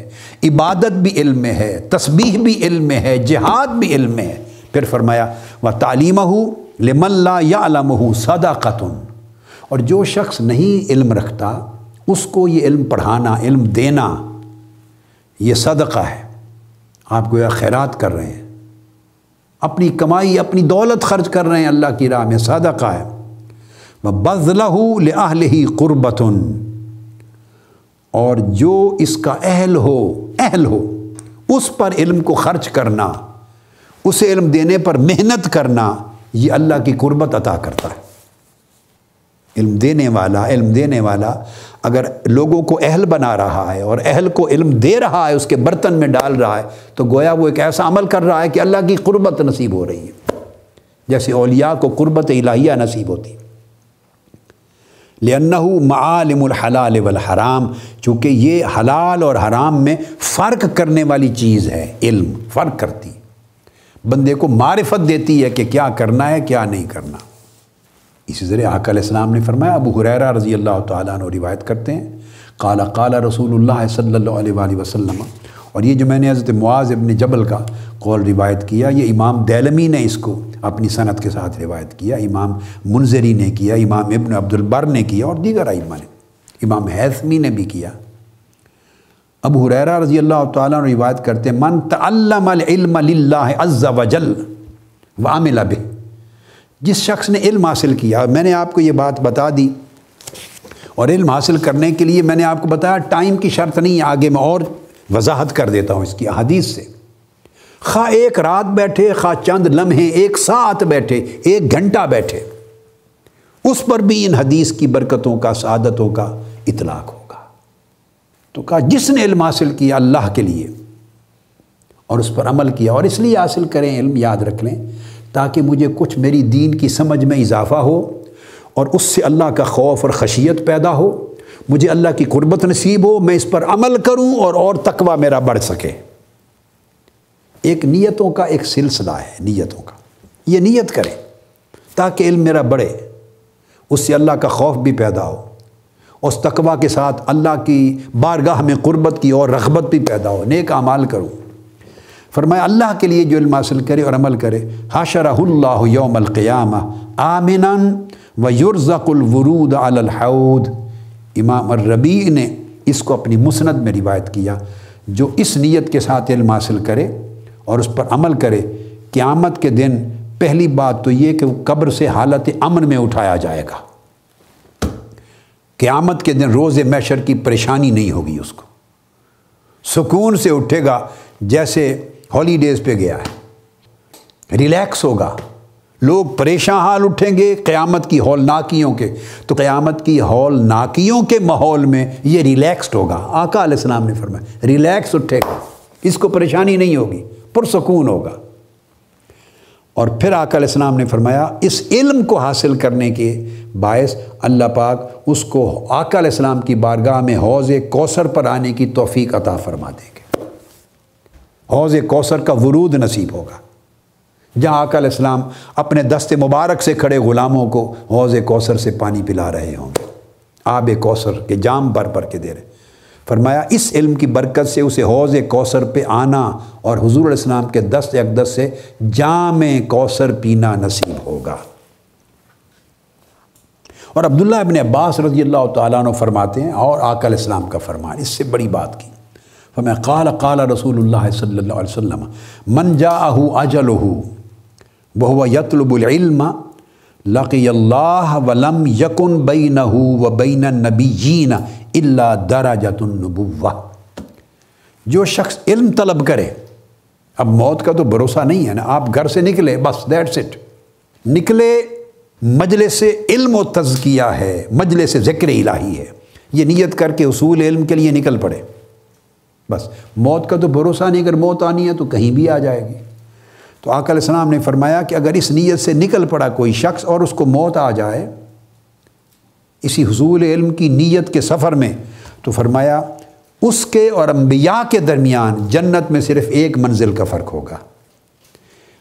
عبادت بھی علم میں ہے، تسبیح بھی علم میں ہے، جہاد بھی علم میں ہے۔ پھر فرمایا وَتَعْلِيمَهُ لِمَنْ لَا يَعْلَمُهُ صَدَقَةٌ، اور جو شخص نہیں علم رکھتا اس کو یہ علم پڑھانا، علم دینا، یہ صدقہ ہے۔ آپ گویا خیرات کر رہے ہیں، اپنی کمائی، اپنی دولت خرچ کر رہے ہیں اللہ کی راہ میں، صدقہ ہے۔ وَبَذْلَهُ لِأَهْلِهِ قُرْبَةٌ، اور جو اس کا اہل ہو اس پر علم کو خرچ کرنا، اسے علم دینے پر محنت کرنا، یہ اللہ کی قربت عطا کرتا ہے۔ علم دینے والا اگر لوگوں کو اہل بنا رہا ہے اور اہل کو علم دے رہا ہے، اس کے برتن میں ڈال رہا ہے، تو گویا وہ ایک ایسا عمل کر رہا ہے کہ اللہ کی قربت نصیب ہو رہی ہے، جیسے اولیاء کو قربت الہیہ نصیب ہوتی ہے۔ لِأَنَّهُ مَعَالِمُ الْحَلَالِ وَالْحَرَامِ، چونکہ یہ حلال اور حرام میں فرق کرنے والی چیز ہے، علم فرق کرتی ہے، بندے کو معرفت دیتی ہے کہ کیا کرنا ہے کیا نہیں کرنا۔ اسی طرح آقا علیہ السلام نے فرمایا، ابو ہریرہ رضی اللہ تعالیٰ عنہ روایت کرتے ہیں، قال رسول اللہ صلی اللہ علیہ وآلہ وسلم، اور یہ جو میں نے حضرت معاذ ابن جبل کا قول روایت کیا، یہ امام دیلمی نے اس کو اپنی سند کے ساتھ روایت کیا، امام منذری نے کیا، امام ابن عبد البر نے کیا، اور دیگر ائمہ نے، امام حیثمی نے بھی کیا۔ ابو ہریرہ رضی اللہ تعالیٰ عنہ روایت کرتے ہیں من تعلم العلم للہ عز وجل وعمل بہ، جس شخص نے علم حاصل کیا، میں نے آپ کو یہ بات بتا دی، اور علم حاصل کرنے کے لیے میں نے آپ کو بتایا ٹائم کی شرط نہیں ہے، آگے میں اور وضاحت کر دیتا ہوں اس کی حدیث سے، خواہ ایک رات بیٹھے، خواہ چند لمحے، ایک ساعت بیٹھے، ایک گھنٹہ بیٹھے، اس پر بھی ان حدیث کی برکتوں کا، سعادتوں کا اطلاق ہوگا۔ تو کہا جس نے علم حاصل کیا اللہ کے لیے اور اس پر عمل کیا، اور اس لیے حاصل کریں علم، یاد رکھ لیں تاکہ مجھے کچھ میری دین کی سمجھ میں اضافہ ہو اور اس سے اللہ کا خوف اور خشیت پیدا ہو، مجھے اللہ کی قربت نصیب ہو، میں اس پر عمل کروں اور تقوی میرا بڑھ سکے۔ ایک نیتوں کا ایک سلسلہ ہے، نیتوں کا، یہ نیت کریں تاکہ علم میرا بڑھے، اس سے اللہ کا خوف بھی پیدا ہو، اس تقوی کے ساتھ اللہ کی بارگاہ میں قربت کی اور رغبت بھی پیدا ہو، نیک اعمال کروں۔ فرمایا اللہ کے لیے جو علم حاصل کرے اور عمل کرے، حشرہ اللہ یوم القیامہ آمنا ویرزق الورود علی الحوض۔ امام الربیع نے اس کو اپنی مسند میں روایت کیا، جو اس نیت کے ساتھ علم حاصل کرے اور اس پر عمل کرے، قیامت کے دن پہلی بات تو یہ کہ وہ قبر سے حالت امن میں اٹھایا جائے گا۔ قیامت کے دن روز محشر کی پریشانی نہیں ہوگی، اس کو سکون سے اٹھے گا جیسے ہالیڈیز پہ گیا ہے، ریلیکس ہوگا۔ لوگ پریشان حال اٹھیں گے قیامت کی ہولناکیوں کے، تو قیامت کی ہولناکیوں کے ماحول میں یہ ریلیکسڈ ہوگا۔ آقا علیہ السلام نے فرمایا ریلیکس اٹھے گا، اس کو پریشانی نہیں ہوگی، پرسکون ہوگا۔ اور پھر آقا علیہ السلام نے فرمایا اس علم کو حاصل کرنے کے باعث اللہ پاک اس کو آقا علیہ السلام کی بارگاہ میں حوض کوثر پر آنے کی توفیق عطا فرما دیں گے۔ حوض کوثر کا ورود نصیب ہوگا، جہاں آقا علیہ السلام اپنے دست مبارک سے کھڑے غلاموں کو حوض کوثر سے پانی پلا رہے ہوں گے، آب کوثر کے جام بھر بھر کے دے رہے۔ فرمایا اس علم کی برکت سے اسے حوض کوثر پہ آنا اور حضور علیہ السلام کے دست اقدس سے جام کوثر پینا نصیب ہوگا۔ اور عبداللہ ابن عباس رضی اللہ تعالیٰ عنہ فرماتے ہیں، اور آقا علیہ السلام کا فرمان اس سے بڑی بات کی، فرمایا قال قال رسول اللہ صلی اللہ علیہ وسلم من جاءہ اجلہ وہو یطلب العلم لقی اللہ ولم یکن بینہ وبین النبیین الا درجۃ النبوہ۔ جو شخص علم طلب کرے، اب موت کا تو بھروسہ نہیں ہے نا، آپ گھر سے نکلے بس دیٹس اٹ، نکلے مجلس علم و تزکیہ ہے، مجلس ذکر الہی ہے، یہ نیت کر کے اصول علم کے لیے نکل پڑے، بس موت کا تو بھروسہ نہیں، اگر موت آنی ہے تو کہیں بھی آ جائے گی۔ تو آقا علیہ السلام نے فرمایا کہ اگر اس نیت سے نکل پڑا کوئی شخص اور اس کو موت آ جائے اسی حصول علم کی نیت کے سفر میں، تو فرمایا اس کے اور انبیاء کے درمیان جنت میں صرف ایک منزل کا فرق ہوگا۔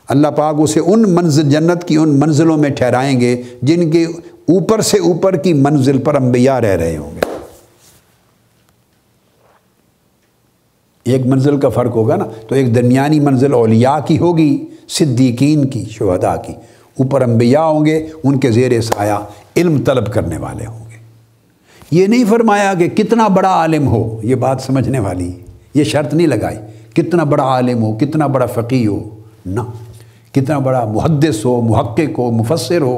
اللہ پاک اسے ان منزل، جنت کی ان منزلوں میں ٹھہرائیں گے جن کے اوپر سے اوپر کی منزل پر انبیاء رہ رہے ہوں گے۔ ایک منزل کا فرق ہوگا نا، تو ایک درمیانی منزل اولیاء کی ہوگی، صدیقین کی، شہداء کی، اوپر انبیاء ہوں گے، ان کے زیر سایہ علم طلب کرنے والے ہوں گے۔ یہ نہیں فرمایا کہ کتنا بڑا عالم ہو، یہ بات سمجھنے والی، یہ شرط نہیں لگائی کتنا بڑا عالم ہو، کتنا بڑا فقیہ ہو، نہ، کتنا بڑا محدث ہو، محقق ہو، مفسر ہو،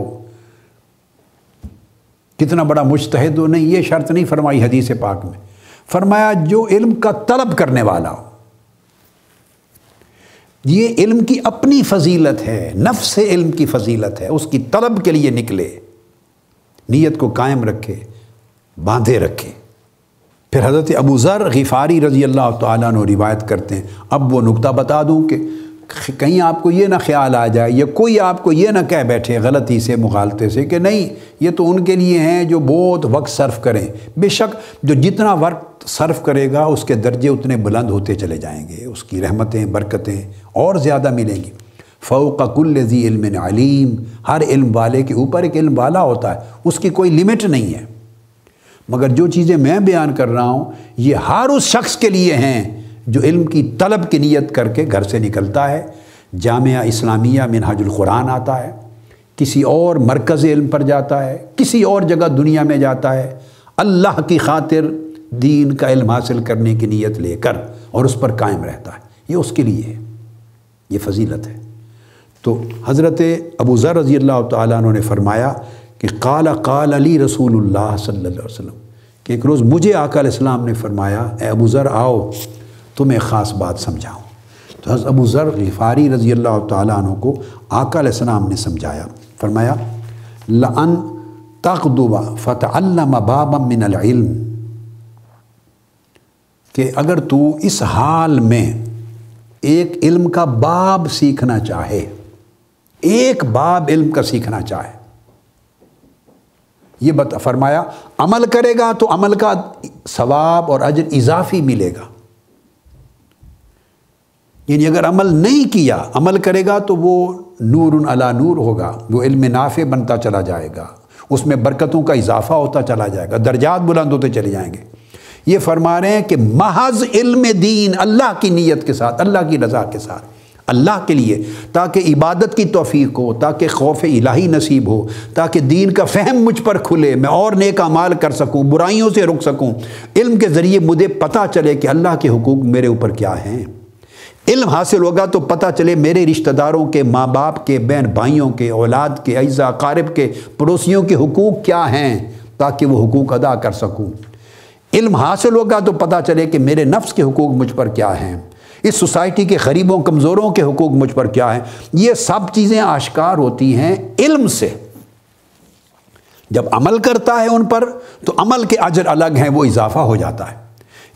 کتنا بڑا مجتہد ہو، نہیں، یہ شرط نہیں فرمائی حدیث پاک میں۔ فرمایا جو علم کا طلب کرنے والا ہو، یہ علم کی اپنی فضیلت ہے، نفس علم کی فضیلت ہے، اس کی طلب کے لیے نکلے، نیت کو قائم رکھے، باندھے رکھے۔ پھر حضرت ابو ذر غفاری رضی اللہ تعالیٰ عنہ روایت کرتے ہیں، اب وہ نکتہ بتا دوں کہ کہیں آپ کو یہ نہ خیال آ جائے یا کوئی آپ کو یہ نہ کہہ بیٹھے غلطی سے، مغالطے سے، کہ نہیں یہ تو ان کے لیے ہیں جو بہت وقت صرف کریں۔ بے شک جو جتنا وقت صرف کرے گا اس کے درجے اتنے بلند ہوتے چلے جائیں گے، اس کی رحمتیں، برکتیں اور زیادہ ملیں گی۔ فوق کل ذی علم علیم، ہر علم والے کے اوپر ایک علم والا ہوتا ہے، اس کی کوئی لمٹ نہیں ہے۔ مگر جو چیزیں میں بیان کر رہا ہوں یہ ہر اس شخص کے لیے ہیں جو علم کی طلب کی نیت کر کے گھر سے نکلتا ہے، جامعہ اسلامیہ منہاج القرآن آتا ہے، کسی اور مرکز علم پر جاتا ہے، کسی اور جگہ دنیا میں جاتا ہے، اللہ کی خاطر دین کا علم حاصل کرنے کی نیت لے کر اور اس پر قائم رہتا ہے، یہ اس کے لیے ہے، یہ فضیلت ہے۔ تو حضرت ابو ذر رضی اللہ تعالیٰ عنہ نے فرمایا کہ قال علی رسول اللہ صلی اللہ علیہ وسلم، کہ ایک روز مجھے آقا علیہ السلام نے فرمایا اے ابو ذر آؤ تمہیں خاص بات سمجھاؤں۔ تو حضرت ابو ذر غفاری رضی اللہ تعالیٰ عنہ کو آقا علیہ السلام نے سمجھایا، فرمایا لَأَن تَغْدُوَ فَتَعَلَّمَ بَابًا مِّنَ الْعِلْمِ، کہ اگر تو اس حال میں ایک علم کا باب سیکھنا چاہے، ایک باب علم کا سیکھنا چاہے، یہ فرمایا عمل کرے گا تو عمل کا ثواب اور اجر اضافی ملے گا، یعنی اگر عمل نہیں کیا، عمل کرے گا تو وہ نور علی نور ہوگا، وہ علم نافع بنتا چلا جائے گا، اس میں برکتوں کا اضافہ ہوتا چلا جائے گا، درجات بلند ہوتے چلے جائیں گے۔ یہ فرما رہے ہیں کہ محض علم دین اللہ کی نیت کے ساتھ، اللہ کی رضا کے ساتھ، اللہ کے لیے، تاکہ عبادت کی توفیق ہو، تاکہ خوف الہی نصیب ہو، تاکہ دین کا فہم مجھ پر کھلے، میں اور نیک اعمال کر سکوں، برائیوں سے رک سکوں، علم کے ذریعے مجھے پتہ چلے کہ اللہ کے حقوق میرے اوپر کیا ہیں۔ علم حاصل ہوگا تو پتہ چلے میرے رشتہ داروں کے، ماں باپ کے، بہن بھائیوں کے، اولاد کے، اعزا اقارب کے، پڑوسیوں کے حقوق کیا ہیں، تاکہ وہ حقوق ادا کر سکوں۔ علم حاصل ہوگا تو پتہ چلے کہ میرے نفس کے حقوق مجھ پر کیا ہیں، اس سوسائٹی کے غریبوں کمزوروں کے حقوق مجھ پر کیا ہیں۔ یہ سب چیزیں آشکار ہوتی ہیں علم سے۔ جب عمل کرتا ہے ان پر تو عمل کے اجر الگ ہیں، وہ اضافہ ہو جاتا ہے۔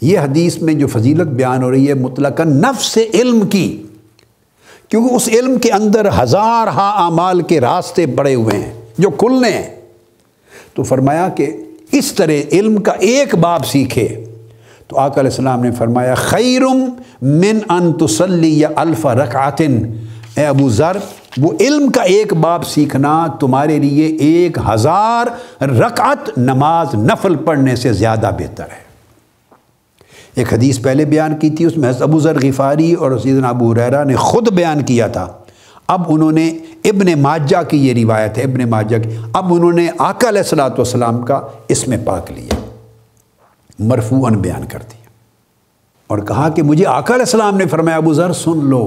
یہ حدیث میں جو فضیلت بیان ہو رہی ہے مطلقاً نفس علم کی، کیونکہ اس علم کے اندر ہزارہا اعمال کے راستے پڑے ہوئے ہیں جو کھلنے ہیں۔ تو فرمایا کہ اس طرح علم کا ایک باب سیکھے تو آقا علیہ السلام نے فرمایا خیرم من ان تصلی الف رکعت، اے ابو ذر وہ علم کا ایک باب سیکھنا تمہارے لیے 1000 رکعت نماز نفل پڑھنے سے زیادہ بہتر ہے۔ ایک حدیث پہلے بیان کی تھی، اس میں حضرت ابو ذر غفاری اور سیدنا ابو ہریرہ نے خود بیان کیا تھا، اب انہوں نے ابن ماجہ کی یہ روایت ہے، ابن ماجہ کی، اب انہوں نے آقا علیہ السلام کا اسم پاک لیا، مرفوعاً بیان کر دیا اور کہا کہ مجھے آقا علیہ السلام نے فرمایا ابو ذر سن لو،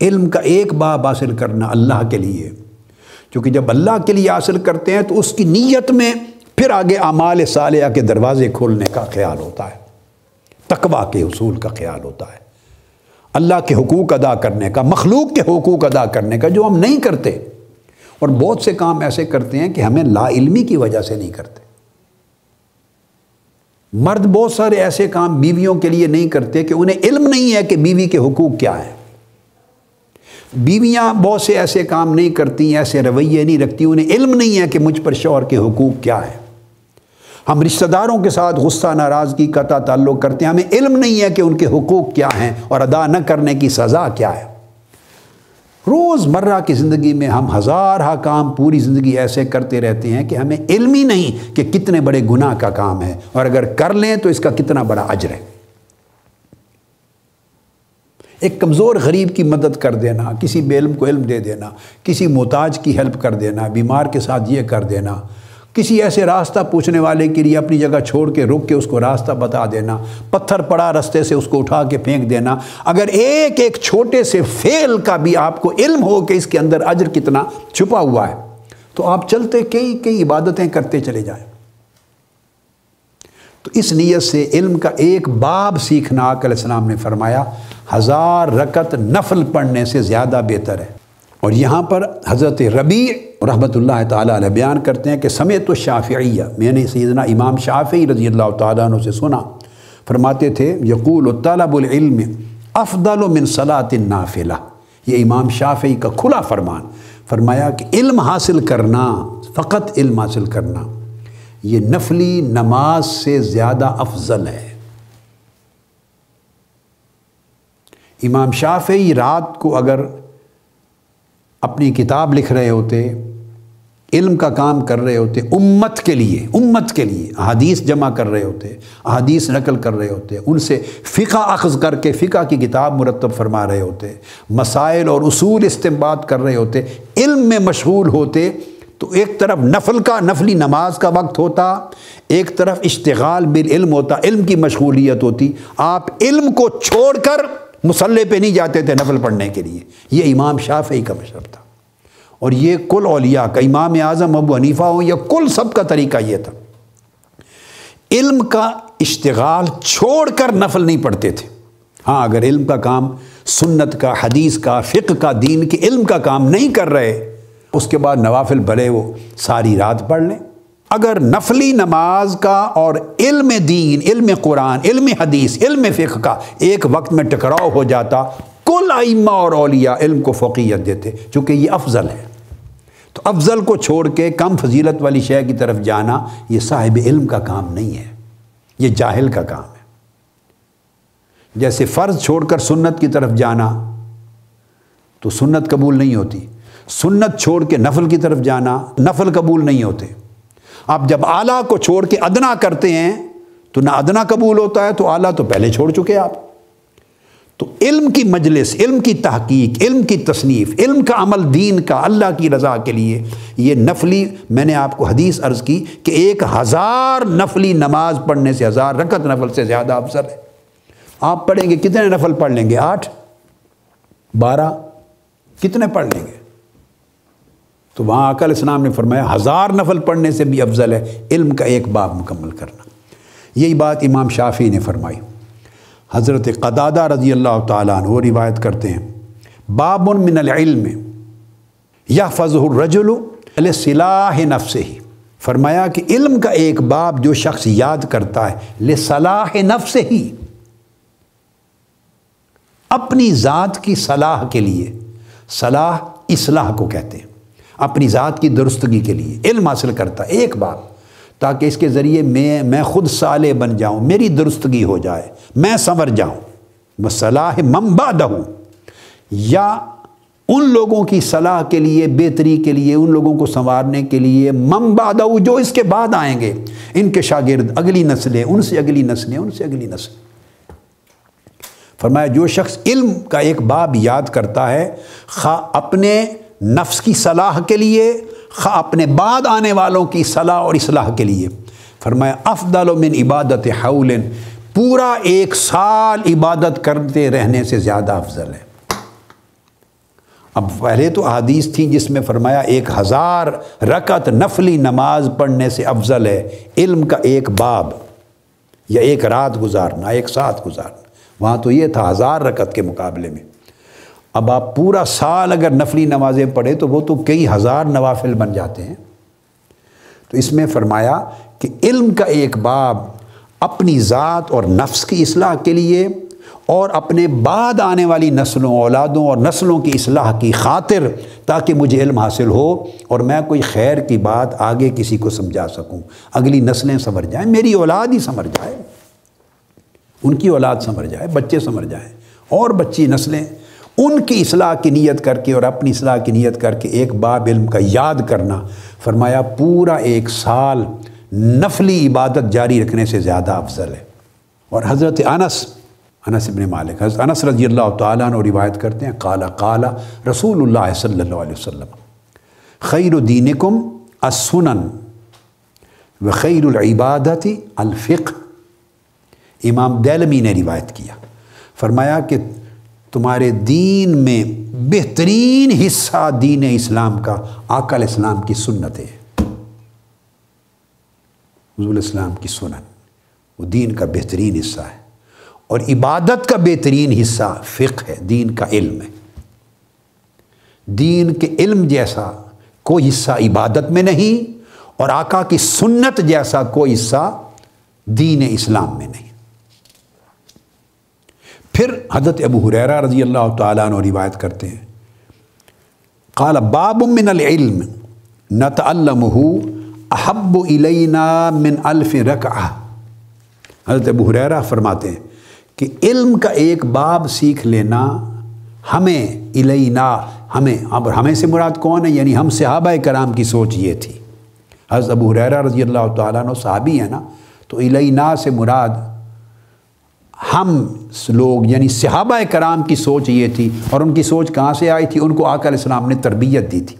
علم کا ایک باب حاصل کرنا اللہ کے لیے، کیونکہ جب اللہ کے لیے حاصل کرتے ہیں تو اس کی نیت میں پھر آگے اعمال صالحہ کے دروازے کھولنے کا خیال ہوتا ہے، تقویٰ کے حصول کا خیال ہوتا ہے، اللہ کے حقوق ادا کرنے کا، مخلوق کے حقوق ادا کرنے کا، جو ہم نہیں کرتے، اور بہت سے کام ایسے کرتے ہیں کہ ہمیں لا علمی کی وجہ سے نہیں کرتے۔ مرد بہت سارے ایسے کام بیویوں کے لیے نہیں کرتے کہ انہیں علم نہیں ہے کہ بیوی کے حقوق کیا ہیں۔ بیویاں بہت سے ایسے کام نہیں کرتی، ایسے رویے نہیں رکھتی، انہیں علم نہیں ہے کہ مجھ پر شوہر کے حقوق کیا ہیں۔ ہم رشتہ داروں کے ساتھ غصہ ناراضگی قطع تعلق کرتے ہیں، ہمیں علم نہیں ہے کہ ان کے حقوق کیا ہیں اور ادا نہ کرنے کی سزا کیا ہے۔ روز مرہ کی زندگی میں ہم ہزارہا کام پوری زندگی ایسے کرتے رہتے ہیں کہ ہمیں علم ہی نہیں کہ کتنے بڑے گناہ کا کام ہے، اور اگر کر لیں تو اس کا کتنا بڑا اجر ہے۔ ایک کمزور غریب کی مدد کر دینا، کسی بے علم کو علم دے دینا، کسی محتاج کی ہیلپ کر دینا، بیمار کے ساتھ یہ کر دینا، کسی ایسے راستہ پوچھنے والے کے لیے اپنی جگہ چھوڑ کے رک کے اس کو راستہ بتا دینا، پتھر پڑا رستے سے اس کو اٹھا کے پھینک دینا، اگر ایک ایک چھوٹے سے فعل کا بھی آپ کو علم ہو کہ اس کے اندر اجر کتنا چھپا ہوا ہے تو آپ چلتے کئی عبادتیں کرتے چلے جائیں۔ تو اس نیت سے علم کا ایک باب سیکھنا آقا علیہ السلام نے فرمایا 1000 رکعت نفل پڑھنے سے زیادہ بہتر ہے۔ اور یہاں پر حضرت ربیع رحمۃ اللہ تعالیٰ علیہ بیان کرتے ہیں کہ سمعت الشافعیہ، میں نے سیدنا امام شافعی رضی اللہ تعالیٰ عنہ سے سنا، فرماتے تھے یقول طلب العلم افضل من صلاۃ النافلہ، یہ امام شافعی کا کھلا فرمان، فرمایا کہ علم حاصل کرنا، فقط علم حاصل کرنا، یہ نفلی نماز سے زیادہ افضل ہے۔ امام شافعی رات کو اگر اپنی کتاب لکھ رہے ہوتے، علم کا کام کر رہے ہوتے، امت کے لیے احادیث جمع کر رہے ہوتے، احادیث نقل کر رہے ہوتے، ان سے فقہ اخذ کر کے فقہ کی کتاب مرتب فرما رہے ہوتے، مسائل اور اصول استنباط کر رہے ہوتے، علم میں مشغول ہوتے، تو ایک طرف نفلی نماز کا وقت ہوتا، ایک طرف اشتغال بالعلم ہوتا، علم کی مشغولیت ہوتی، آپ علم کو چھوڑ کر مصلی پہ نہیں جاتے تھے نفل پڑھنے کے لیے۔ یہ امام شافعی کا مشرب تھا، اور یہ کل اولیاء کا، امام اعظم ابو حنیفہ ہوں یا کل سب کا طریقہ یہ تھا، علم کا اشتغال چھوڑ کر نفل نہیں پڑھتے تھے۔ ہاں اگر علم کا کام، سنت کا، حدیث کا، فقہ کا، دین کے علم کا کام نہیں کر رہے، اس کے بعد نوافل بھلے وہ ساری رات پڑھ لیں۔ اگر نفلی نماز کا اور علم دین، علم قرآن، علم حدیث، علم فقہ کا ایک وقت میں ٹکراؤ ہو جاتا، کل ائمہ اور اولیاء علم کو فوقیت دیتے، چونکہ یہ افضل ہے۔ تو افضل کو چھوڑ کے کم فضیلت والی شے کی طرف جانا، یہ صاحب علم کا کام نہیں ہے، یہ جاہل کا کام ہے۔ جیسے فرض چھوڑ کر سنت کی طرف جانا تو سنت قبول نہیں ہوتی، سنت چھوڑ کے نفل کی طرف جانا، نفل قبول نہیں ہوتے۔ آپ جب اعلیٰ کو چھوڑ کے ادنا کرتے ہیں تو نہ ادنا قبول ہوتا ہے، تو اعلیٰ تو پہلے چھوڑ چکے آپ۔ تو علم کی مجلس، علم کی تحقیق، علم کی تصنیف، علم کا عمل دین کا، اللہ کی رضا کے لیے، یہ نفلی، میں نے آپ کو حدیث عرض کی کہ 1000 نفلی نماز پڑھنے سے، 1000 رکعت نفل سے زیادہ افضل ہے۔ آپ پڑھیں گے کتنے نفل پڑھ لیں گے؟ 8، 12، کتنے پڑھ لیں گے؟ تو وہاں آقا علیہ السلام نے فرمایا 1000 نفل پڑھنے سے بھی افضل ہے علم کا ایک باب مکمل کرنا۔ یہی بات امام شافعی نے فرمائی۔ حضرت قتادہ رضی اللہ تعالیٰ عنہ وہ روایت کرتے ہیں، باب من العلم یحفظہ الرجل لصلاح نفسہ، فرمایا کہ علم کا ایک باب جو شخص یاد کرتا ہے لصلاح نفسہ، اپنی ذات کی صلاح کے لیے، صلاح اصلاح کو کہتے ہیں، اپنی ذات کی درستگی کے لیے علم حاصل کرتا ہے ایک بار، تاکہ اس کے ذریعے میں خود صالح بن جاؤں، میری درستگی ہو جائے، میں سنور جاؤں۔ وصلاح من بعدہ، یا ان لوگوں کی صلاح کے لیے، بہتری کے لیے، ان لوگوں کو سنوارنے کے لیے، من بعدہ جو اس کے بعد آئیں گے، ان کے شاگرد، اگلی نسلیں، ان سے اگلی نسلیں، ان سے اگلی نسل۔ فرمایا جو شخص علم کا ایک باب یاد کرتا ہے، خواہ اپنے نفس کی صلاح کے لیے، خواہ اپنے بعد آنے والوں کی صلاح اور اصلاح کے لیے، فرمایا افضل من عبادت حول، پورا 1 سال عبادت کرتے رہنے سے زیادہ افضل ہے۔ اب پہلے تو احادیث تھیں جس میں فرمایا 1000 رکعت نفلی نماز پڑھنے سے افضل ہے علم کا ایک باب، یا 1 رات گزارنا، 1 ساتھ گزارنا۔ وہاں تو یہ تھا 1000 رکعت کے مقابلے میں۔ اب آپ پورا سال اگر نفلی نمازیں پڑھیں تو وہ تو کئی 1000 نوافل بن جاتے ہیں۔ تو اس میں فرمایا کہ علم کا ایک باب اپنی ذات اور نفس کی اصلاح کے لیے، اور اپنے بعد آنے والی نسلوں، اولادوں اور نسلوں کی اصلاح کی خاطر، تاکہ مجھے علم حاصل ہو اور میں کوئی خیر کی بات آگے کسی کو سمجھا سکوں، اگلی نسلیں سنور جائیں، میری اولاد ہی سنور جائے، ان کی اولاد سنور جائے، بچے سنور جائیں، اور بچی نسلیں، ان کی اصلاح کی نیت کر کے اور اپنی اصلاح کی نیت کر کے ایک باب علم کا یاد کرنا، فرمایا پورا 1 سال نفلی عبادت جاری رکھنے سے زیادہ افضل ہے۔ اور حضرت انس بن مالک، حضرت انس رضی اللہ تعالیٰ عنہ روایت کرتے ہیں، قال رسول اللہ صلی اللہ علیہ وسلم خیر دینکم السنن وخیر العبادت الفقہ۔ امام دیلمی نے روایت کیا، فرمایا کہ تمہارے دین میں بہترین حصہ دین اسلام کا آقا علیہ السلام کی سنت ہے، حضور اسلام کی سنن، وہ دین کا بہترین حصہ ہے، اور عبادت کا بہترین حصہ فقہ ہے، دین کا علم ہے۔ دین کے علم جیسا کوئی حصہ عبادت میں نہیں، اور آقا کی سنت جیسا کوئی حصہ دین اسلام میں نہیں۔ پھر حضرت ابو ہریرہ رضی اللہ تعالیٰ عنہ روایت کرتے ہیں، قال باب من العلم نتعلمہ احب الینا من 1000 رکعہ۔ حضرت ابو ہریرہ فرماتے ہیں کہ علم کا ایک باب سیکھ لینا ہمیں، الینا، ہمیں سے مراد کون ہے؟ یعنی ہم صحابہ کرام کی سوچ یہ تھی۔ حضرت ابو ہریرہ رضی اللہ تعالیٰ عنہ صحابی ہیں نا، تو الینا سے مراد ہم لوگ، یعنی صحابہ کرام کی سوچ یہ تھی، اور ان کی سوچ کہاں سے آئی تھی؟ ان کو آقا علیہ السلام نے تربیت دی تھی۔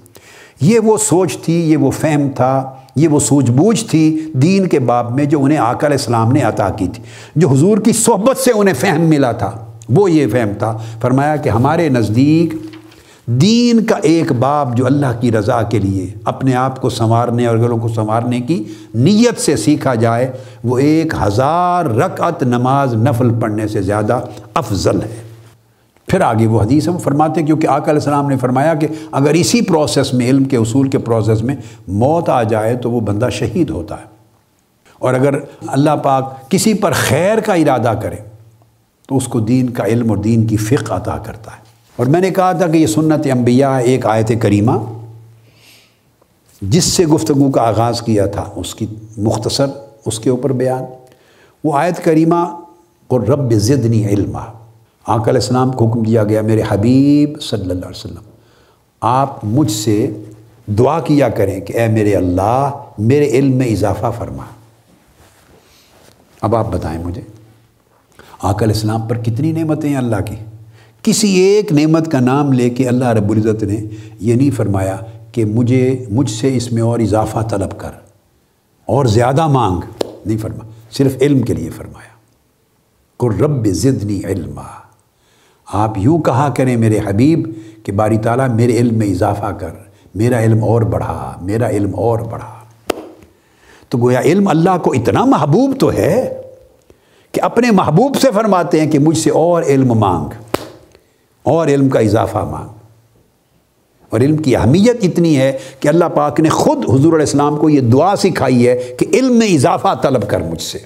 یہ وہ سوچ تھی، یہ وہ فہم تھا، یہ وہ سوجھ بوجھ تھی دین کے باب میں جو انہیں آقا علیہ السلام نے عطا کی تھی، جو حضور کی صحبت سے انہیں فہم ملا تھا، وہ یہ فہم تھا۔ فرمایا کہ ہمارے نزدیک دین کا ایک باب جو اللہ کی رضا کے لیے اپنے آپ کو سنوارنے اور غیروں کو سنوارنے کی نیت سے سیکھا جائے، وہ 1000 رکعت نماز نفل پڑھنے سے زیادہ افضل ہے۔ پھر آگے وہ حدیث ہم فرماتے ہیں، کیونکہ آقا علیہ السلام نے فرمایا کہ اگر اسی پروسیس میں، علم کے اصول کے پروسیس میں موت آ جائے تو وہ بندہ شہید ہوتا ہے، اور اگر اللہ پاک کسی پر خیر کا ارادہ کرے تو اس کو دین کا علم اور دین کی فقہ عطا کرتا ہے۔ اور میں نے کہا تھا کہ یہ سنت انبیاء ایک آیت کریمہ جس سے گفتگو کا آغاز کیا تھا، اس کی مختصر اس کے اوپر بیان، وہ آیت کریمہ قل رب زدنی علما۔ آقا علیہ السلام کو حکم دیا گیا، میرے حبیب صلی اللہ علیہ وسلم آپ مجھ سے دعا کیا کریں کہ اے میرے اللہ میرے علم میں اضافہ فرما۔ اب آپ بتائیں مجھے، آقا علیہ السلام پر کتنی نعمتیں ہیں اللہ کی؟ کسی ایک نعمت کا نام لے کے اللہ رب العزت نے یہ نہیں فرمایا کہ مجھ سے اس میں اور اضافہ طلب کر اور زیادہ مانگ، نہیں فرمایا، صرف علم کے لیے فرمایا، قل رب زدنی علما۔ آپ یوں کہا کریں میرے حبیب کہ باری تعالیٰ میرے علم میں اضافہ کر، میرا علم اور بڑھا، میرا علم اور بڑھا۔ تو گویا علم اللہ کو اتنا محبوب تو ہے کہ اپنے محبوب سے فرماتے ہیں کہ مجھ سے اور علم مانگ، اور علم کا اضافہ مانگ۔ اور علم کی اہمیت اتنی ہے کہ اللہ پاک نے خود حضور علیہ السلام کو یہ دعا سکھائی ہے کہ علم میں اضافہ طلب کر مجھ سے۔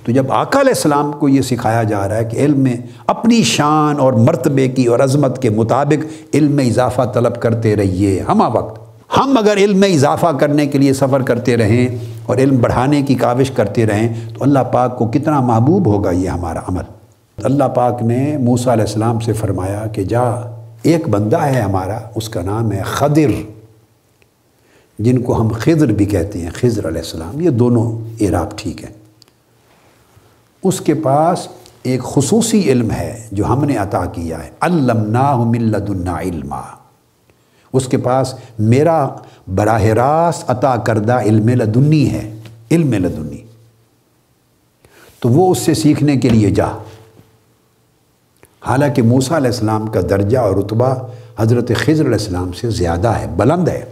تو جب آقا علیہ السلام کو یہ سکھایا جا رہا ہے کہ علم میں اپنی شان اور مرتبے کی اور عظمت کے مطابق علم میں اضافہ طلب کرتے رہیے، ہمہ وقت ہم اگر علم میں اضافہ کرنے کے لیے سفر کرتے رہیں اور علم بڑھانے کی کاوش کرتے رہیں تو اللہ پاک کو کتنا محبوب ہوگا یہ ہمارا عمل۔ اللہ پاک نے موسیٰ علیہ السلام سے فرمایا کہ جا، ایک بندہ ہے ہمارا، اس کا نام ہے خضر، جن کو ہم خضر بھی کہتے ہیں، خضر علیہ السلام، یہ دونوں اعراب ٹھیک ہے۔ اس کے پاس ایک خصوصی علم ہے جو ہم نے عطا کیا ہے، علمناہ من لدنا علما۔ اس کے پاس میرا براہ راست عطا کردہ علم لدنی ہے، علم لدنی، تو وہ اس سے سیکھنے کے لیے جا۔ حالانکہ موسیٰ علیہ السلام کا درجہ اور رتبہ حضرت خضر علیہ السلام سے زیادہ ہے، بلند ہے۔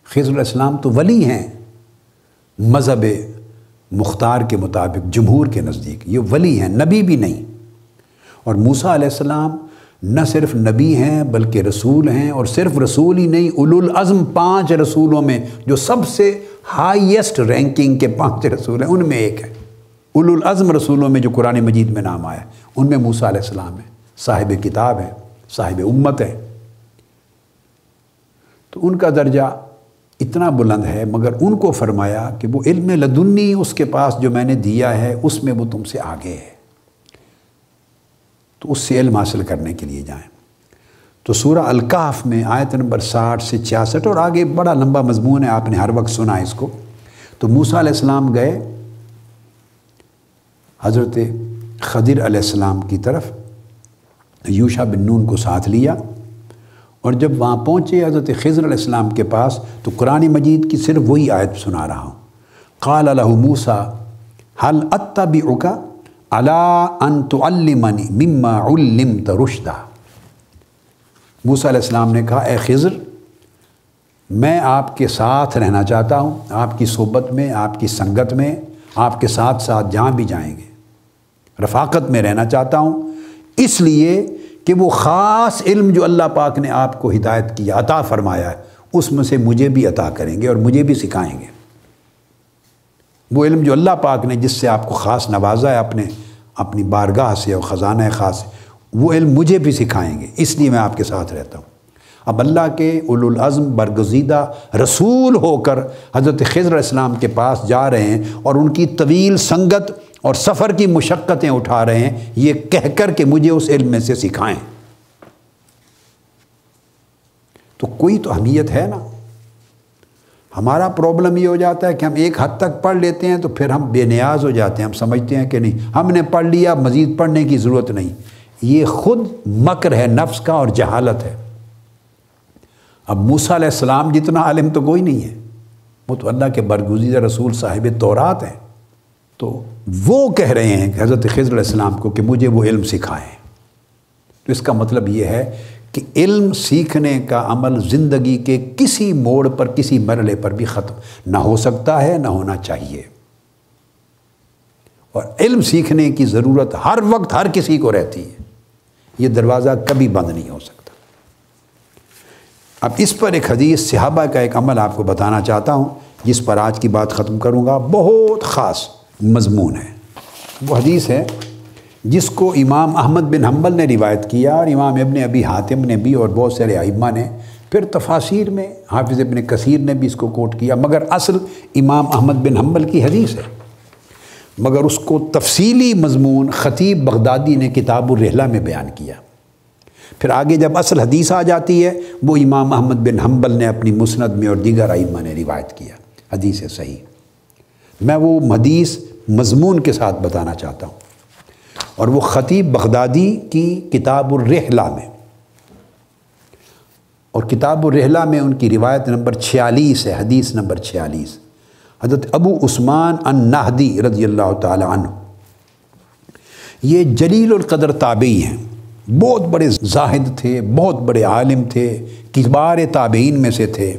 خضر علیہ السلام تو ولی ہیں مذہب مختار کے مطابق، جمہور کے نزدیک یہ ولی ہیں، نبی بھی نہیں۔ اور موسیٰ علیہ السلام نہ صرف نبی ہیں بلکہ رسول ہیں، اور صرف رسول ہی نہیں، اولو العزم 5 رسولوں میں جو سب سے ہائیسٹ رینکنگ کے 5 رسول ہیں ان میں ایک ہے۔ اولو العزم رسولوں میں جو قرآن مجید میں نام آیا ان میں موسیٰ علیہ السلام ہے، صاحب کتاب ہے، صاحب امت ہے۔ تو ان کا درجہ اتنا بلند ہے، مگر ان کو فرمایا کہ وہ علم لدنی اس کے پاس جو میں نے دیا ہے اس میں وہ تم سے آگے ہے، تو اس سے علم حاصل کرنے کے لیے جائیں۔ تو سورہ الکہف میں آیت نمبر 60 سے 66 اور آگے بڑا لمبا مضمون ہے، آپ نے ہر وقت سنا اس کو۔ تو موسیٰ علیہ السلام گئے حضرت خضر علیہ السلام کی طرف، یوشع بن نون کو ساتھ لیا، اور جب وہاں پہنچے حضرت خضر علیہ السلام کے پاس تو قرآن مجید کی صرف وہی آیت سنا رہا ہوں، قال لہ موسیٰ هل اتبعک علی ان تعلمنی مما علمت رشدا۔ موسیٰ علیہ السلام نے کہا، اے خضر میں آپ کے ساتھ رہنا چاہتا ہوں، آپ کی صحبت میں، آپ کی سنگت میں، آپ کے ساتھ ساتھ جہاں بھی جائیں گے رفاقت میں رہنا چاہتا ہوں، اس لیے کہ وہ خاص علم جو اللہ پاک نے آپ کو ہدایت کیا، عطا فرمایا ہے، اس میں سے مجھے بھی عطا کریں گے اور مجھے بھی سکھائیں گے۔ وہ علم جو اللہ پاک نے جس سے آپ کو خاص نوازا ہے اپنی بارگاہ سے اور خزانہ خاص سے، وہ علم مجھے بھی سکھائیں گے، اس لیے میں آپ کے ساتھ رہتا ہوں۔ اب اللہ کے اولو العزم برگزیدہ رسول ہو کر حضرت خضر علیہ السلام کے پاس جا رہے ہیں اور ان کی طویل سنگت اور سفر کی مشقتیں اٹھا رہے ہیں، یہ کہہ کر کہ مجھے اس علم میں سے سکھائیں۔ تو کوئی تو اہمیت ہے نا۔ ہمارا پرابلم یہ ہو جاتا ہے کہ ہم ایک حد تک پڑھ لیتے ہیں تو پھر ہم بے نیاز ہو جاتے ہیں، ہم سمجھتے ہیں کہ نہیں ہم نے پڑھ لیا، مزید پڑھنے کی ضرورت نہیں۔ یہ خود مکر ہے نفس کا اور جہالت ہے۔ اب موسیٰ علیہ السلام جتنا عالم تو کوئی نہیں ہے، وہ تو اللہ کے برگزیدہ رسول صاحب تورات ہیں، تو وہ کہہ رہے ہیں کہ حضرت خضر علیہ السلام کو کہ مجھے وہ علم سکھائیں۔ تو اس کا مطلب یہ ہے کہ علم سیکھنے کا عمل زندگی کے کسی موڑ پر، کسی مرحلے پر بھی ختم نہ ہو سکتا ہے، نہ ہونا چاہیے، اور علم سیکھنے کی ضرورت ہر وقت ہر کسی کو رہتی ہے، یہ دروازہ کبھی بند نہیں ہو سکتا۔ اب اس پر ایک حدیث صحابہ کا ایک عمل آپ کو بتانا چاہتا ہوں، جس پر آج کی بات ختم کروں گا، بہت خاص مضمون ہے۔ وہ حدیث ہے جس کو امام احمد بن حنبل نے روایت کیا، اور امام ابن ابی حاتم نے بھی، اور بہت سارے ائمہ نے، پھر تفاسیر میں حافظ ابن کثیر نے بھی اس کو کوٹ کیا، مگر اصل امام احمد بن حنبل کی حدیث ہے، مگر اس کو تفصیلی مضمون خطیب بغدادی نے کتاب الرحلہ میں بیان کیا۔ پھر آگے جب اصل حدیث آ جاتی ہے، وہ امام احمد بن حنبل نے اپنی مسند میں اور دیگر ائمہ نے روایت کیا، حدیث صحیح۔ میں وہ حدیث مضمون کے ساتھ بتانا چاہتا ہوں، اور وہ خطیب بغدادی کی کتاب الرحلہ میں، اور کتاب الرحلہ میں ان کی روایت نمبر 46 ہے، حدیث نمبر 46، حضرت ابو عثمان النہدی رضی اللہ تعالی عنہ۔ یہ جلیل القدر تابعی ہیں، بہت بڑے زاہد تھے، بہت بڑے عالم تھے، کبار تابعین میں سے تھے۔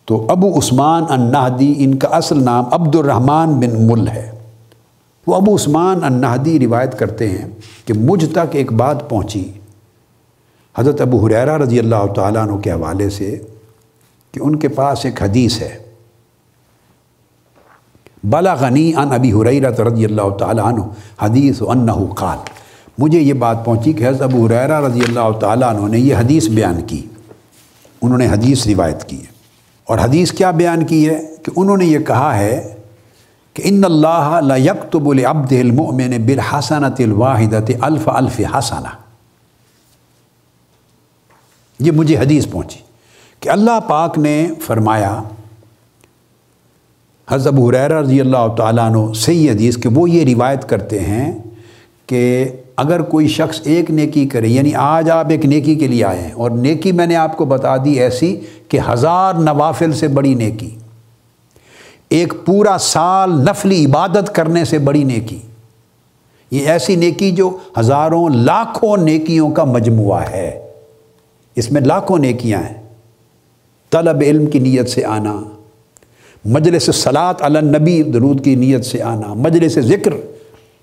تو ابو عثمان النہدی، ان کا اصل نام عبد الرحمن بن مل ہے۔ وہ ابو عثمان النہدی روایت کرتے ہیں کہ مجھ تک ایک بات پہنچی حضرت ابو ہریرہ رضی اللہ تعالیٰ عنہ کے حوالے سے، کہ ان کے پاس ایک حدیث ہے، بلغنی عن ابی ہریرہ رضی اللہ تعالیٰ عنہ حدیث انہ قال، مجھے یہ بات پہنچی کہ حضرت ابو ہریرہ رضی اللہ تعالیٰ عنہ نے یہ حدیث بیان کی، انہوں نے حدیث روایت کی ہے، اور حدیث کیا بیان کی ہے کہ انہوں نے یہ کہا ہے کہ ان اللہ لا یکتب لعبدہ المؤمن بالحسنۃ الواحدۃ الف الف حسنہ۔ یہ مجھے حدیث پہنچی کہ اللہ پاک نے فرمایا، حضرت ابو ہریرہ رضی اللہ تعالیٰ عنہ سے یہ حدیث کہ وہ یہ روایت کرتے ہیں کہ اگر کوئی شخص ایک نیکی کرے، یعنی آج آپ ایک نیکی کے لیے آئے ہیں، اور نیکی میں نے آپ کو بتا دی ایسی کہ 1000 نوافل سے بڑی نیکی، ایک پورا سال نفلی عبادت کرنے سے بڑی نیکی، یہ ایسی نیکی جو ہزاروں لاکھوں نیکیوں کا مجموعہ ہے، اس میں لاکھوں نیکیاں ہیں۔ طلب علم کی نیت سے آنا، مجلس صلاۃ علی النبی درود کی نیت سے آنا، مجلس ذکر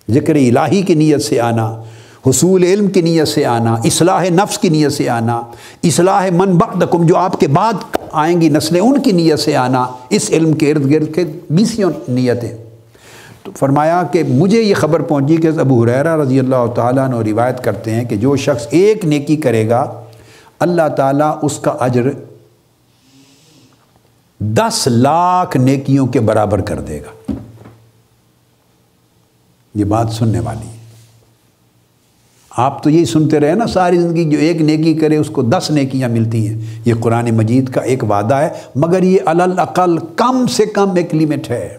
الہی کی نیت سے آنا، حصول علم کی نیت سے آنا، اصلاح نفس کی نیت سے آنا، اصلاح من بعدکم جو آپ کے بعد آئیں گی نسلیں ان کی نیت سے آنا، اس علم کے ارد گرد کے 20 نیتیں۔ تو فرمایا کہ مجھے یہ خبر پہنچی کہ ابو ہریرہ رضی اللہ تعالیٰ عنہ روایت کرتے ہیں کہ جو شخص ایک نیکی کرے گا، اللہ تعالیٰ اس کا اجر 10 لاکھ نیکیوں کے برابر کر دے گا۔ یہ بات سننے والی ہے، آپ تو یہی سنتے رہے نا ساری زندگی، جو ایک نیکی کرے اس کو 10 نیکیاں ملتی ہیں۔ یہ قرآن مجید کا ایک وعدہ ہے، مگر یہ علی الاقل کم سے کم ایک لیمٹ ہے۔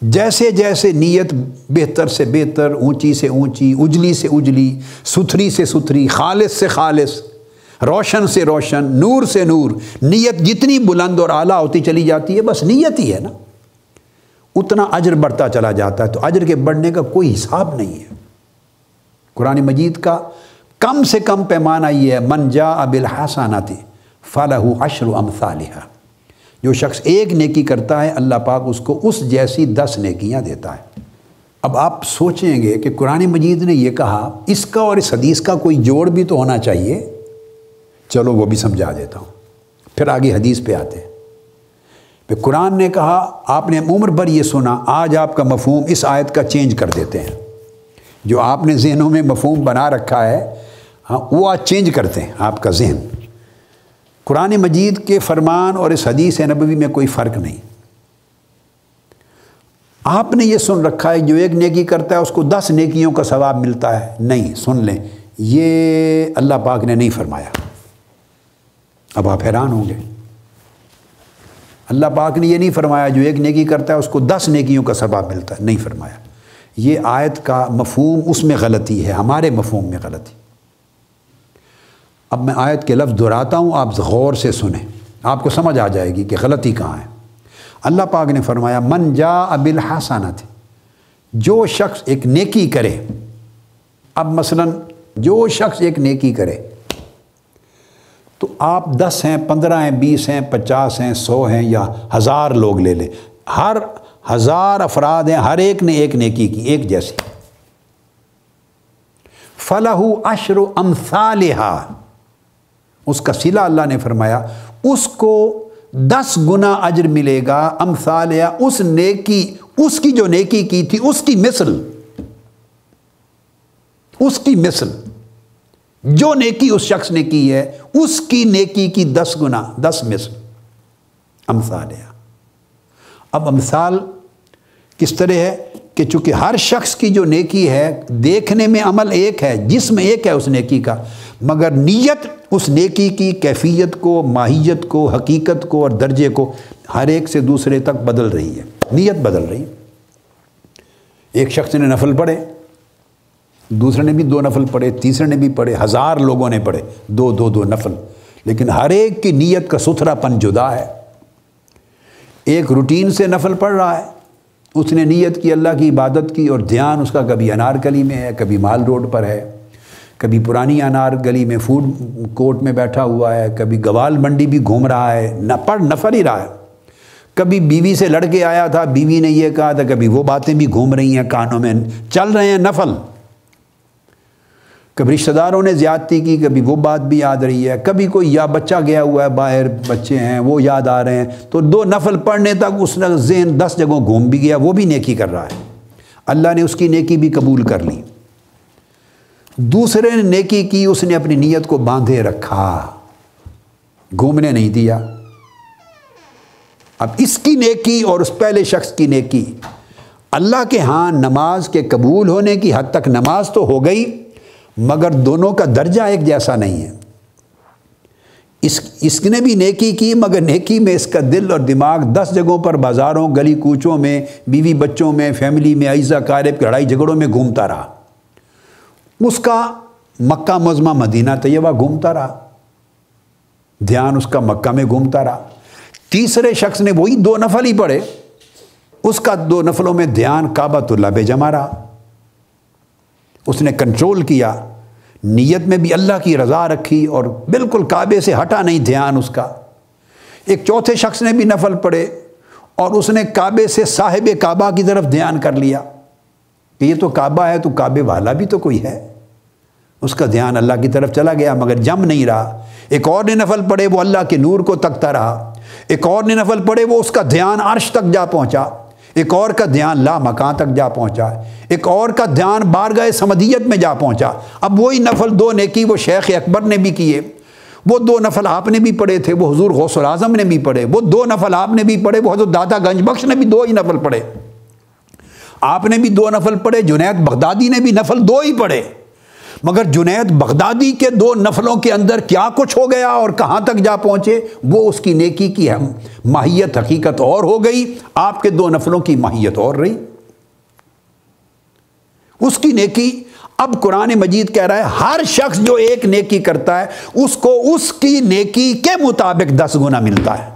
جیسے جیسے نیت بہتر سے بہتر، اونچی سے اونچی، اجلی سے اجلی، ستھری سے ستھری، خالص سے خالص، روشن سے روشن، نور سے نور، نیت جتنی بلند اور اعلیٰ ہوتی چلی جاتی ہے، بس نیت ہی ہے نا، اتنا اجر بڑھتا چلا جاتا ہے۔ تو اجر کے بڑھنے کا کوئی حساب نہیں ہے۔ قرآن مجید کا کم سے کم پیمانہ یہ ہے، من جاء بالحسنۃ فلہ 10 امثالھا، جو شخص ایک نیکی کرتا ہے اللہ پاک اس کو اس جیسی 10 نیکیاں دیتا ہے۔ اب آپ سوچیں گے کہ قرآن مجید نے یہ کہا، اس کا اور اس حدیث کا کوئی جوڑ بھی تو ہونا چاہیے، چلو وہ بھی سمجھا دیتا ہوں، پھر آگے حدیث پہ آتے ہیں۔ پھر قرآن نے کہا، آپ نے عمر بھر یہ سنا، آج آپ کا مفہوم اس آیت کا چینج کر دیتے ہیں، جو آپ نے ذہنوں میں مفہوم بنا رکھا ہے وہ آج چینج کرتے ہیں آپ کا ذہن۔ قرآن مجید کے فرمان اور اس حدیث نبوی میں کوئی فرق نہیں۔ آپ نے یہ سن رکھا ہے جو ایک نیکی کرتا ہے اس کو 10 نیکیوں کا ثواب ملتا ہے، نہیں، سن لیں، یہ اللہ پاک نے نہیں فرمایا۔ اب آپ حیران ہوں گے، اللہ پاک نے یہ نہیں فرمایا جو ایک نیکی کرتا ہے اس کو 10 نیکیوں کا ثواب ملتا ہے، نہیں فرمایا۔ یہ آیت کا مفہوم اس میں غلطی ہے، ہمارے مفہوم میں غلطی۔ اب میں آیت کے لفظ دہراتا ہوں، آپ غور سے سنیں، آپ کو سمجھ آ جائے گی کہ غلطی کہاں ہے۔ اللہ پاک نے فرمایا من جاء بالحسنۃ، جو شخص ایک نیکی کرے۔ اب مثلا جو شخص ایک نیکی کرے تو آپ 10 ہیں، 15 ہیں، 20 ہیں، 50 ہیں، 100 ہیں یا 1000 لوگ لے لیں، ہر 1000 افراد ہیں، ہر ایک نے ایک نیکی کی، ایک جیسی، فَلَهُ عَشْرُ أَمْثَالِهَا، اس کا صلہ اللہ نے فرمایا اس کو 10 گنا اجر ملے گا، امثالیا، اس نیکی، اس کی جو نیکی کی تھی اس کی مثل، اس کی مثل، جو نیکی اس شخص نے کی ہے اس کی نیکی کی 10 گنا، 10 مثل، امثالیا۔ اب امثال کس طرح ہے کہ چونکہ ہر شخص کی جو نیکی ہے دیکھنے میں عمل ایک ہے، جسم ایک ہے اس نیکی کا، مگر نیت اس نیکی کی کیفیت کو، ماہیت کو، حقیقت کو اور درجے کو ہر ایک سے دوسرے تک بدل رہی ہے، نیت بدل رہی ہے۔ ایک شخص نے نفل پڑھے، دوسرے نے بھی 2 نفل پڑھے، تیسرے نے بھی پڑھے، 1000 لوگوں نے پڑھے 2 نفل، لیکن ہر ایک کی نیت کا ستھرا پن جدا ہے۔ ایک روٹین سے نفل پڑھ رہا ہے، اس نے نیت کی اللہ کی عبادت کی اور دھیان اس کا کبھی انارکلی میں ہے، کبھی مال روڈ پر ہے، کبھی پرانی انارکلی میں فوڈ کورٹ میں بیٹھا ہوا ہے، کبھی گوال منڈی بھی گھوم رہا ہے، نہ پڑھ نفل ہی رہا ہے، کبھی بیوی سے لڑ کے آیا تھا، بیوی نے یہ کہا تھا، کبھی وہ باتیں بھی گھوم رہی ہیں کانوں میں، چل رہے ہیں نفل، کبھی رشتہ داروں نے زیادتی کی، کبھی وہ بات بھی یاد رہی ہے، کبھی کوئی یا بچہ گیا ہوا ہے باہر، بچے ہیں وہ یاد آ رہے ہیں، تو 2 نفل پڑھنے تک اس نے ذہن 10 جگہوں گھوم بھی گیا، وہ بھی نیکی کر رہا ہے، اللہ نے اس کی نیکی بھی قبول کر لی۔ دوسرے نے نیکی کی، اس نے اپنی نیت کو باندھے رکھا، گھومنے نہیں دیا۔ اب اس کی نیکی اور اس پہلے شخص کی نیکی، اللہ کے ہاں نماز کے قبول ہونے کی حد تک نماز تو ہو گئی، مگر دونوں کا درجہ ایک جیسا نہیں ہے۔ اس نے بھی نیکی کی، مگر نیکی میں اس کا دل اور دماغ 10 جگہوں پر، بازاروں، گلی کوچوں میں، بیوی بچوں میں، فیملی میں، عیزہ قارب کے لڑائی جھگڑوں میں گھومتا رہا۔ اس کا مکہ معظمہ مدینہ طیبہ گھومتا رہا، دھیان اس کا مکہ میں گھومتا رہا۔ تیسرے شخص نے وہی 2 نفل ہی پڑھے، اس کا 2 نفلوں میں دھیان کعبۃ اللہ پہ جمع رہا، اس نے کنٹرول کیا، نیت میں بھی اللہ کی رضا رکھی اور بالکل کعبے سے ہٹا نہیں دھیان اس کا۔ ایک چوتھے شخص نے بھی نفل پڑھے اور اس نے کعبے سے صاحب کعبہ کی طرف دھیان کر لیا کہ یہ تو کعبہ ہے تو کعبے والا بھی تو کوئی ہے، اس کا دھیان اللہ کی طرف چلا گیا مگر جم نہیں رہا۔ ایک اور نے نفل پڑھے، وہ اللہ کے نور کو تکتا رہا۔ ایک اور نے نفل پڑھے، وہ اس کا دھیان عرش تک جا پہنچا۔ ایک اور کا دھیان لا مکان تک جا پہنچا۔ ایک اور کا دھیان بارگاہ سمدیت میں جا پہنچا۔ اب وہی نفل 2 نیکی وہ شیخ اکبر نے بھی کیے، وہ 2 نفل آپ نے بھی پڑھے تھے، وہ حضور غوث الاعظم نے بھی پڑھے، وہ 2 نفل آپ نے بھی پڑھے، وہ حضرت داتا گنج بخش نے بھی 2 ہی نفل پڑھے، آپ نے بھی 2 نفل پڑھے، جنید بغدادی نے بھی نفل 2 ہی پڑھے۔ مگر جنید بغدادی کے 2 نفلوں کے اندر کیا کچھ ہو گیا اور کہاں تک جا پہنچے، وہ اس کی نیکی کی ماہیت حقیقت اور ہو گئی، آپ کے 2 نفلوں کی ماہیت اور رہی۔ اس کی نیکی، اب قرآن مجید کہہ رہا ہے ہر شخص جو ایک نیکی کرتا ہے اس کو اس کی نیکی کے مطابق 10 گنا ملتا ہے۔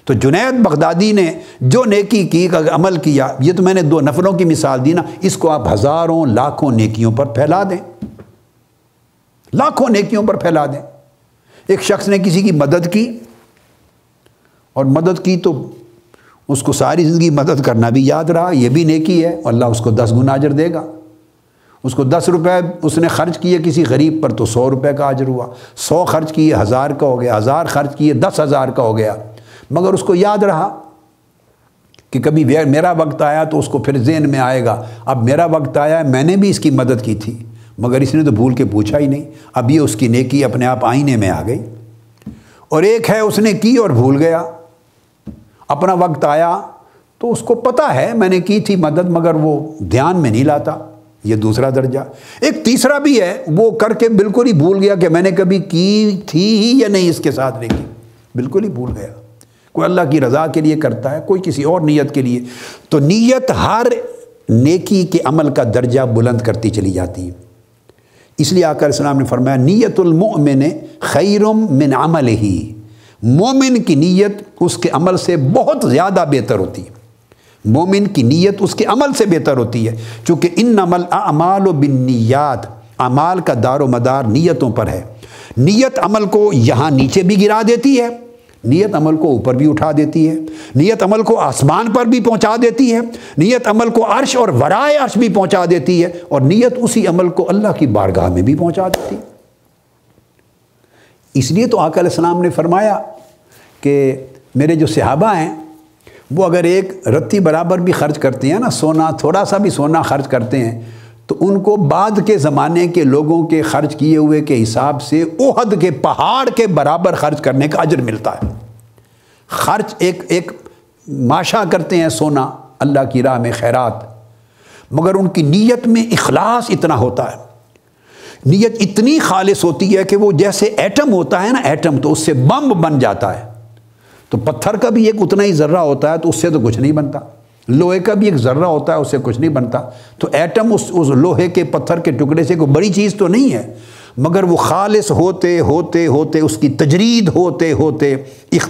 تو جنید بغدادی نے جو نیکی کی، عمل کیا، یہ تو میں نے 2 نفلوں کی مثال دی نا، اس کو آپ ہزاروں لاکھوں نیکیوں پر پھیلا دیں، لاکھوں نیکیوں پر پھیلا دیں۔ ایک شخص نے کسی کی مدد کی اور مدد کی تو اس کو ساری زندگی مدد کرنا بھی یاد رہا، یہ بھی نیکی ہے، اللہ اس کو 10 گنا اجر دے گا۔ اس کو 10 روپے اس نے خرچ کیے کسی غریب پر تو 100 روپے کا اجر ہوا، 100 خرچ کیے 1000 کا ہو گیا، 1000 خرچ کیے 10,000 کا ہو گیا۔ مگر اس کو یاد رہا کہ کبھی میرا وقت آیا تو اس کو پھر ذہن میں آئے گا، اب میرا وقت آیا ہے، میں نے بھی اس کی مدد کی تھی مگر اس نے تو بھول کے پوچھا ہی نہیں، اب یہ اس کی نیکی اپنے آپ آئینے میں آ گئی۔ اور ایک ہے اس نے کی اور بھول گیا، اپنا وقت آیا تو اس کو پتہ ہے میں نے کی تھی مدد مگر وہ دھیان میں نہیں لاتا، یہ دوسرا درجہ۔ ایک تیسرا بھی ہے، وہ کر کے بالکل ہی بھول گیا کہ میں نے کبھی کی تھی ہی یا نہیں اس کے ساتھ نیکی، بالکل ہی بھول گیا۔ کوئی اللہ کی رضا کے لیے کرتا ہے، کوئی کسی اور نیت کے لیے۔ تو نیت ہر نیکی کے عمل کا درجہ بلند کرتی چلی جاتی ہے۔ اس لیے آقا علیہ السلام نے فرمایا نیت المؤمن خیر من عملہ، مومن کی نیت اس کے عمل سے بہت زیادہ بہتر ہوتی ہے، مومن کی نیت اس کے عمل سے بہتر ہوتی ہے، چونکہ انما الاعمال بالنیات، اعمال کا دار و مدار نیتوں پر ہے۔ نیت عمل کو یہاں نیچے بھی گرا دیتی ہے، نیت عمل کو اوپر بھی اٹھا دیتی ہے، نیت عمل کو آسمان پر بھی پہنچا دیتی ہے، نیت عمل کو عرش اور ورائے عرش بھی پہنچا دیتی ہے، اور نیت اسی عمل کو اللہ کی بارگاہ میں بھی پہنچا دیتی ہے۔ اس لیے تو آقا علیہ السلام نے فرمایا کہ میرے جو صحابہ ہیں وہ اگر ایک رتی برابر بھی خرچ کرتے ہیں نا، سونا تھوڑا سا بھی سونا خرچ کرتے ہیں، تو ان کو بعد کے زمانے کے لوگوں کے خرچ کیے ہوئے کے حساب سے احد کے پہاڑ کے برابر خرچ کرنے کا اجر ملتا ہے۔ خرچ ایک ماشا کرتے ہیں سونا اللہ کی راہ میں خیرات، مگر ان کی نیت میں اخلاص اتنا ہوتا ہے، نیت اتنی خالص ہوتی ہے کہ وہ جیسے ایٹم ہوتا ہے نا، ایٹم تو اس سے بم بن جاتا ہے، تو پتھر کا بھی ایک اتنا ہی ذرہ ہوتا ہے تو اس سے تو کچھ نہیں بنتا، لوہے کا بھی ایک ذرہ ہوتا ہے اس سے کچھ نہیں بنتا، تو ایٹم اس لوہے کے پتھر کے ٹکڑے سے کوئی بڑی چیز تو نہیں ہے، مگر وہ خالص ہوتے ہوتے ہوتے اس کی تجرید ہوتے ہوتے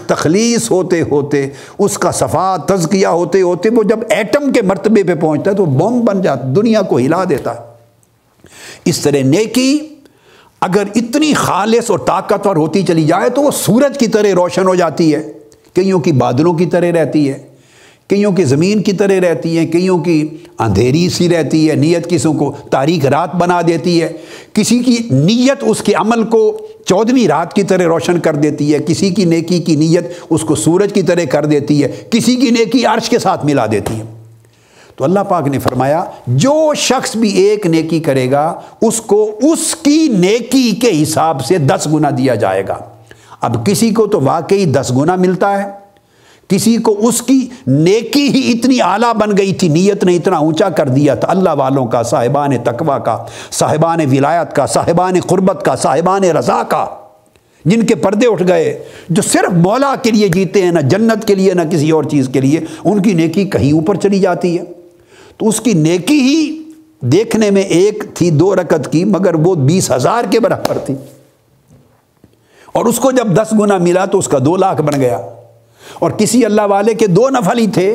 تخلیص ہوتے ہوتے اس کا صفا تزکیہ ہوتے ہوتے وہ جب ایٹم کے مرتبے پہ پہنچتا ہے تو بم بن جاتا، دنیا کو ہلا دیتا ہے۔ اس طرح نیکی اگر اتنی خالص اور طاقتور ہوتی چلی جائے تو وہ سورج کی طرح روشن ہو جاتی ہے، کئیوں کی بادلوں کی طرح رہتی ہے، کئیوں کی زمین کی طرح رہتی ہے، کئیوں کی اندھیری سی رہتی ہے، نیت کسوں کو تاریک رات بنا دیتی ہے، کسی کی نیت اس کے عمل کو 14ویں رات کی طرح روشن کر دیتی ہے، کسی کی نیکی کی نیت اس کو سورج کی طرح کر دیتی ہے، کسی کی نیکی عرش کے ساتھ ملا دیتی ہے۔ تو اللہ پاک نے فرمایا جو شخص بھی ایک نیکی کرے گا اس کو اس کی نیکی کے حساب سے 10 گنا دیا جائے گا۔ اب کسی کو تو واقعی 10 گنا ملتا ہے، کسی کو اس کی نیکی ہی اتنی اعلیٰ بن گئی تھی، نیت نے اتنا اونچا کر دیا تھا، اللہ والوں کا، صاحبان تقویٰ کا، صاحبان ولایت کا، صاحبان قربت کا، صاحبان رضا کا، جن کے پردے اٹھ گئے، جو صرف مولا کے لیے جیتے ہیں، نہ جنت کے لیے نہ کسی اور چیز کے لیے، ان کی نیکی کہیں اوپر چلی جاتی ہے۔ تو اس کی نیکی ہی دیکھنے میں ایک تھی 2 رکعت کی، مگر وہ 20,000 کے برابر تھی، اور اس کو جب 10 گنا ملا تو اس کا 2 لاکھ بن گیا۔ اور کسی اللہ والے کے 2 نفل ہی تھے،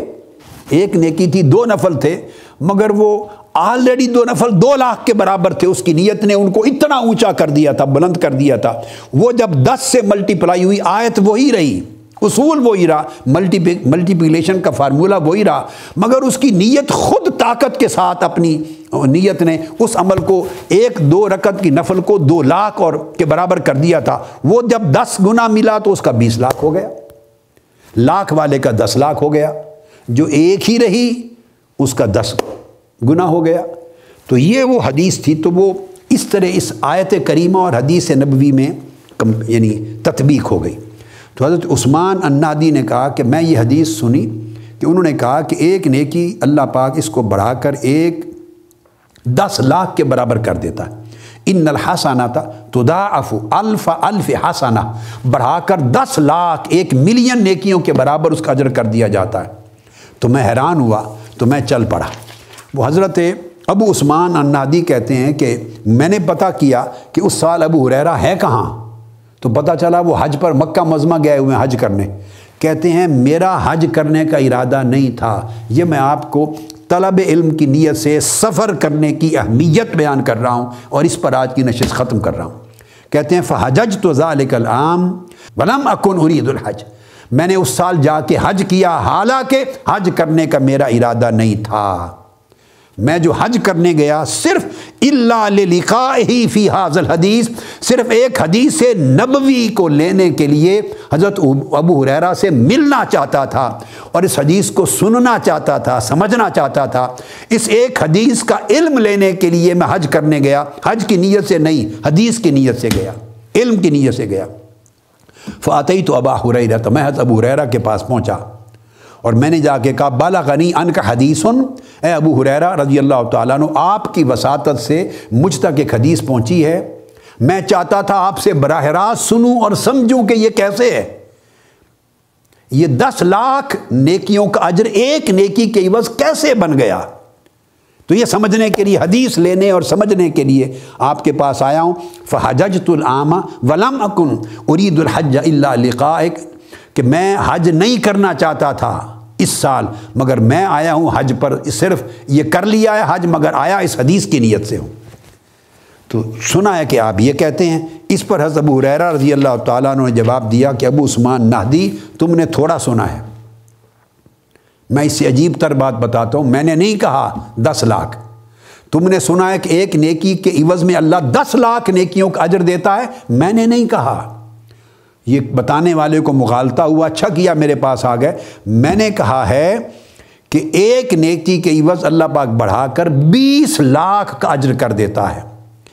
ایک نیکی تھی 2 نفل تھے، مگر وہ آلریڈی 2 نفل 2 لاکھ کے برابر تھے، اس کی نیت نے ان کو اتنا اونچا کر دیا تھا، بلند کر دیا تھا۔ وہ جب 10 سے ملٹیپلائی ہوئی، آیت وہی رہی، اصول وہی رہا، ملٹیپلیکیشن کا فارمولہ وہی رہا، مگر اس کی نیت خود طاقت کے ساتھ اپنی نیت نے اس عمل کو 1-2 رکعت کی نفل کو 2 لاکھ اور کے برابر کر دیا تھا۔ وہ جب 10 گنا ملا تو اس کا 20 لاکھ ہو گیا، لاکھ والے کا 10 لاکھ ہو گیا، جو ایک ہی رہی اس کا 10 گنا ہو گیا۔ تو یہ وہ حدیث تھی، تو وہ اس طرح اس آیت کریمہ اور حدیث نبوی میں یعنی تطبیق ہو گئی۔ تو حضرت عثمان النہدی نے کہا کہ میں یہ حدیث سنی کہ انہوں نے کہا کہ ایک نیکی اللہ پاک اس کو بڑھا کر 10 لاکھ کے برابر کر دیتا ہے۔ ان الحسنۃ تضاعف الف حسنہ، بڑھا کر 10 لاکھ 1 ملین نیکیوں کے برابر اس کا اجر کر دیا جاتا ہے۔ تو میں حیران ہوا، تو میں چل پڑا۔ وہ حضرت ابو عثمان النہدی کہتے ہیں کہ میں نے پتہ کیا کہ اس سال ابو ہریرہ ہے کہاں، تو پتہ چلا وہ حج پر مکہ معظمہ گئے ہوئے ہیں حج کرنے۔ کہتے ہیں میرا حج کرنے کا ارادہ نہیں تھا، یہ میں آپ کو طلب علم کی نیت سے سفر کرنے کی اہمیت بیان کر رہا ہوں، اور اس پر آج کی نشست ختم کر رہا ہوں۔ کہتے ہیں فحججت ذلک العام ولم اکن ارید الحج، میں نے اس سال جا کے حج کیا، حالانکہ حج کرنے کا میرا ارادہ نہیں تھا۔ میں جو حج کرنے گیا صرف الا للقائہ فی ھذا الحدیث، صرف ایک حدیث نبوی کو لینے کے لیے حضرت ابو ہریرہ سے ملنا چاہتا تھا، اور اس حدیث کو سننا چاہتا تھا، سمجھنا چاہتا تھا۔ اس ایک حدیث کا علم لینے کے لیے میں حج کرنے گیا، حج کی نیت سے نہیں، حدیث کی نیت سے گیا، علم کی نیت سے گیا۔ فاتیت ابا ہریرہ، تو میں حضرت ابو ہریرہ کے پاس پہنچا اور میں نے جا کے کہا بلغنی عنک حدیث، اے ابو ہریرہ رضی اللہ تعالیٰ عنہ، آپ کی وساطت سے مجھ تک ایک حدیث پہنچی ہے، میں چاہتا تھا آپ سے براہ راست سنوں اور سمجھوں کہ یہ کیسے ہے۔ یہ 10 لاکھ نیکیوں کا اجر ایک نیکی کے عوض کیسے بن گیا؟ تو یہ سمجھنے کے لیے، حدیث لینے اور سمجھنے کے لیے آپ کے پاس آیا ہوں۔ فحججت العام ولم اکن ارید الحج الا لقائک، کہ میں حج نہیں کرنا چاہتا تھا اس سال، مگر میں آیا ہوں حج پر، صرف یہ کر لیا ہے حج، مگر آیا اس حدیث کی نیت سے ہوں۔ تو سنا ہے کہ آپ یہ کہتے ہیں۔ اس پر حضرت ابو ہریرہ رضی اللہ تعالیٰ عنہ نے جواب دیا کہ ابو عثمان نہدی، تم نے تھوڑا سنا ہے، میں اس سے عجیب تر بات بتاتا ہوں، میں نے نہیں کہا 10 لاکھ، تم نے سنا ہے کہ ایک نیکی کے عوض میں اللہ 10 لاکھ نیکیوں کا اجر دیتا ہے، میں نے نہیں کہا۔ یہ بتانے والے کو مغالطہ ہوا، اچھا کیا میرے پاس آ گئے۔ میں نے کہا ہے کہ ایک نیکی کے عوض اللہ پاک بڑھا کر 20 لاکھ کا اجر کر دیتا ہے۔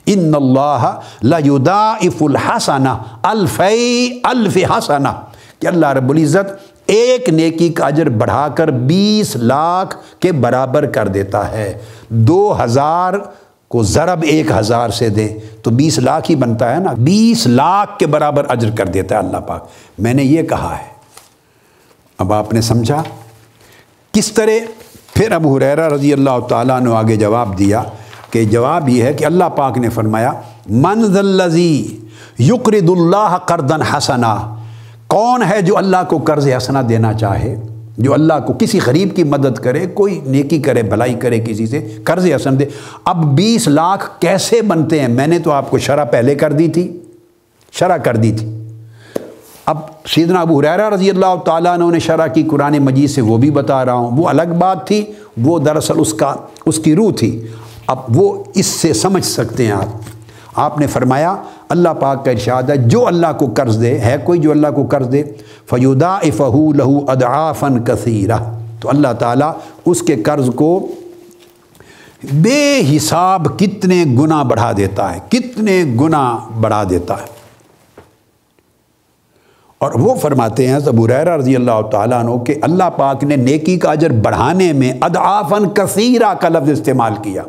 ان اللہ لیضاعف الحسنہ الف حسنہ، کہ اللہ رب العزت ایک نیکی کا اجر بڑھا کر 20 لاکھ کے برابر کر دیتا ہے۔ 2000 کو ضرب 1000 سے دیں تو 20 لاکھ ہی بنتا ہے نا، 20 لاکھ کے برابر اجر کر دیتا ہے اللہ پاک۔ میں نے یہ کہا ہے۔ اب آپ نے سمجھا کس طرح؟ پھر ابو ہریرہ رضی اللہ تعالیٰ نے آگے جواب دیا کہ جواب یہ ہے کہ اللہ پاک نے فرمایا من ذا الذی یقرض اللہ قرضا حسنا، کون ہے جو اللہ کو قرض حسنہ دینا چاہے، جو اللہ کو کسی غریب کی مدد کرے، کوئی نیکی کرے، بھلائی کرے، کسی سے قرض حسن دے۔ اب 20 لاکھ کیسے بنتے ہیں؟ میں نے تو آپ کو شرح پہلے کر دی تھی، شرح کر دی تھی۔ اب سیدنا ابو ہریرہ رضی اللہ تعالیٰ عنہ نے شرح کی قرآن مجید سے، وہ بھی بتا رہا ہوں، وہ الگ بات تھی، وہ دراصل اس کی روح تھی۔ اب وہ اس سے سمجھ سکتے ہیں آپ نے فرمایا اللہ پاک کا ارشاد ہے جو اللہ کو قرض دے، ہے کوئی جو اللہ کو قرض دے، فَيُضَاعِفَهُ لَهُ أَضْعَافًا كَثِيرًا، تو اللہ تعالیٰ اس کے قرض کو بے حساب کتنے گنا بڑھا دیتا ہے، کتنے گنا بڑھا دیتا ہے۔ اور وہ فرماتے ہیں ابو ہریرہ رضی اللہ تعالیٰ عنہ کہ اللہ پاک نے نیکی کا اجر بڑھانے میں اضعافاً کثیرہ کا لفظ استعمال کیا،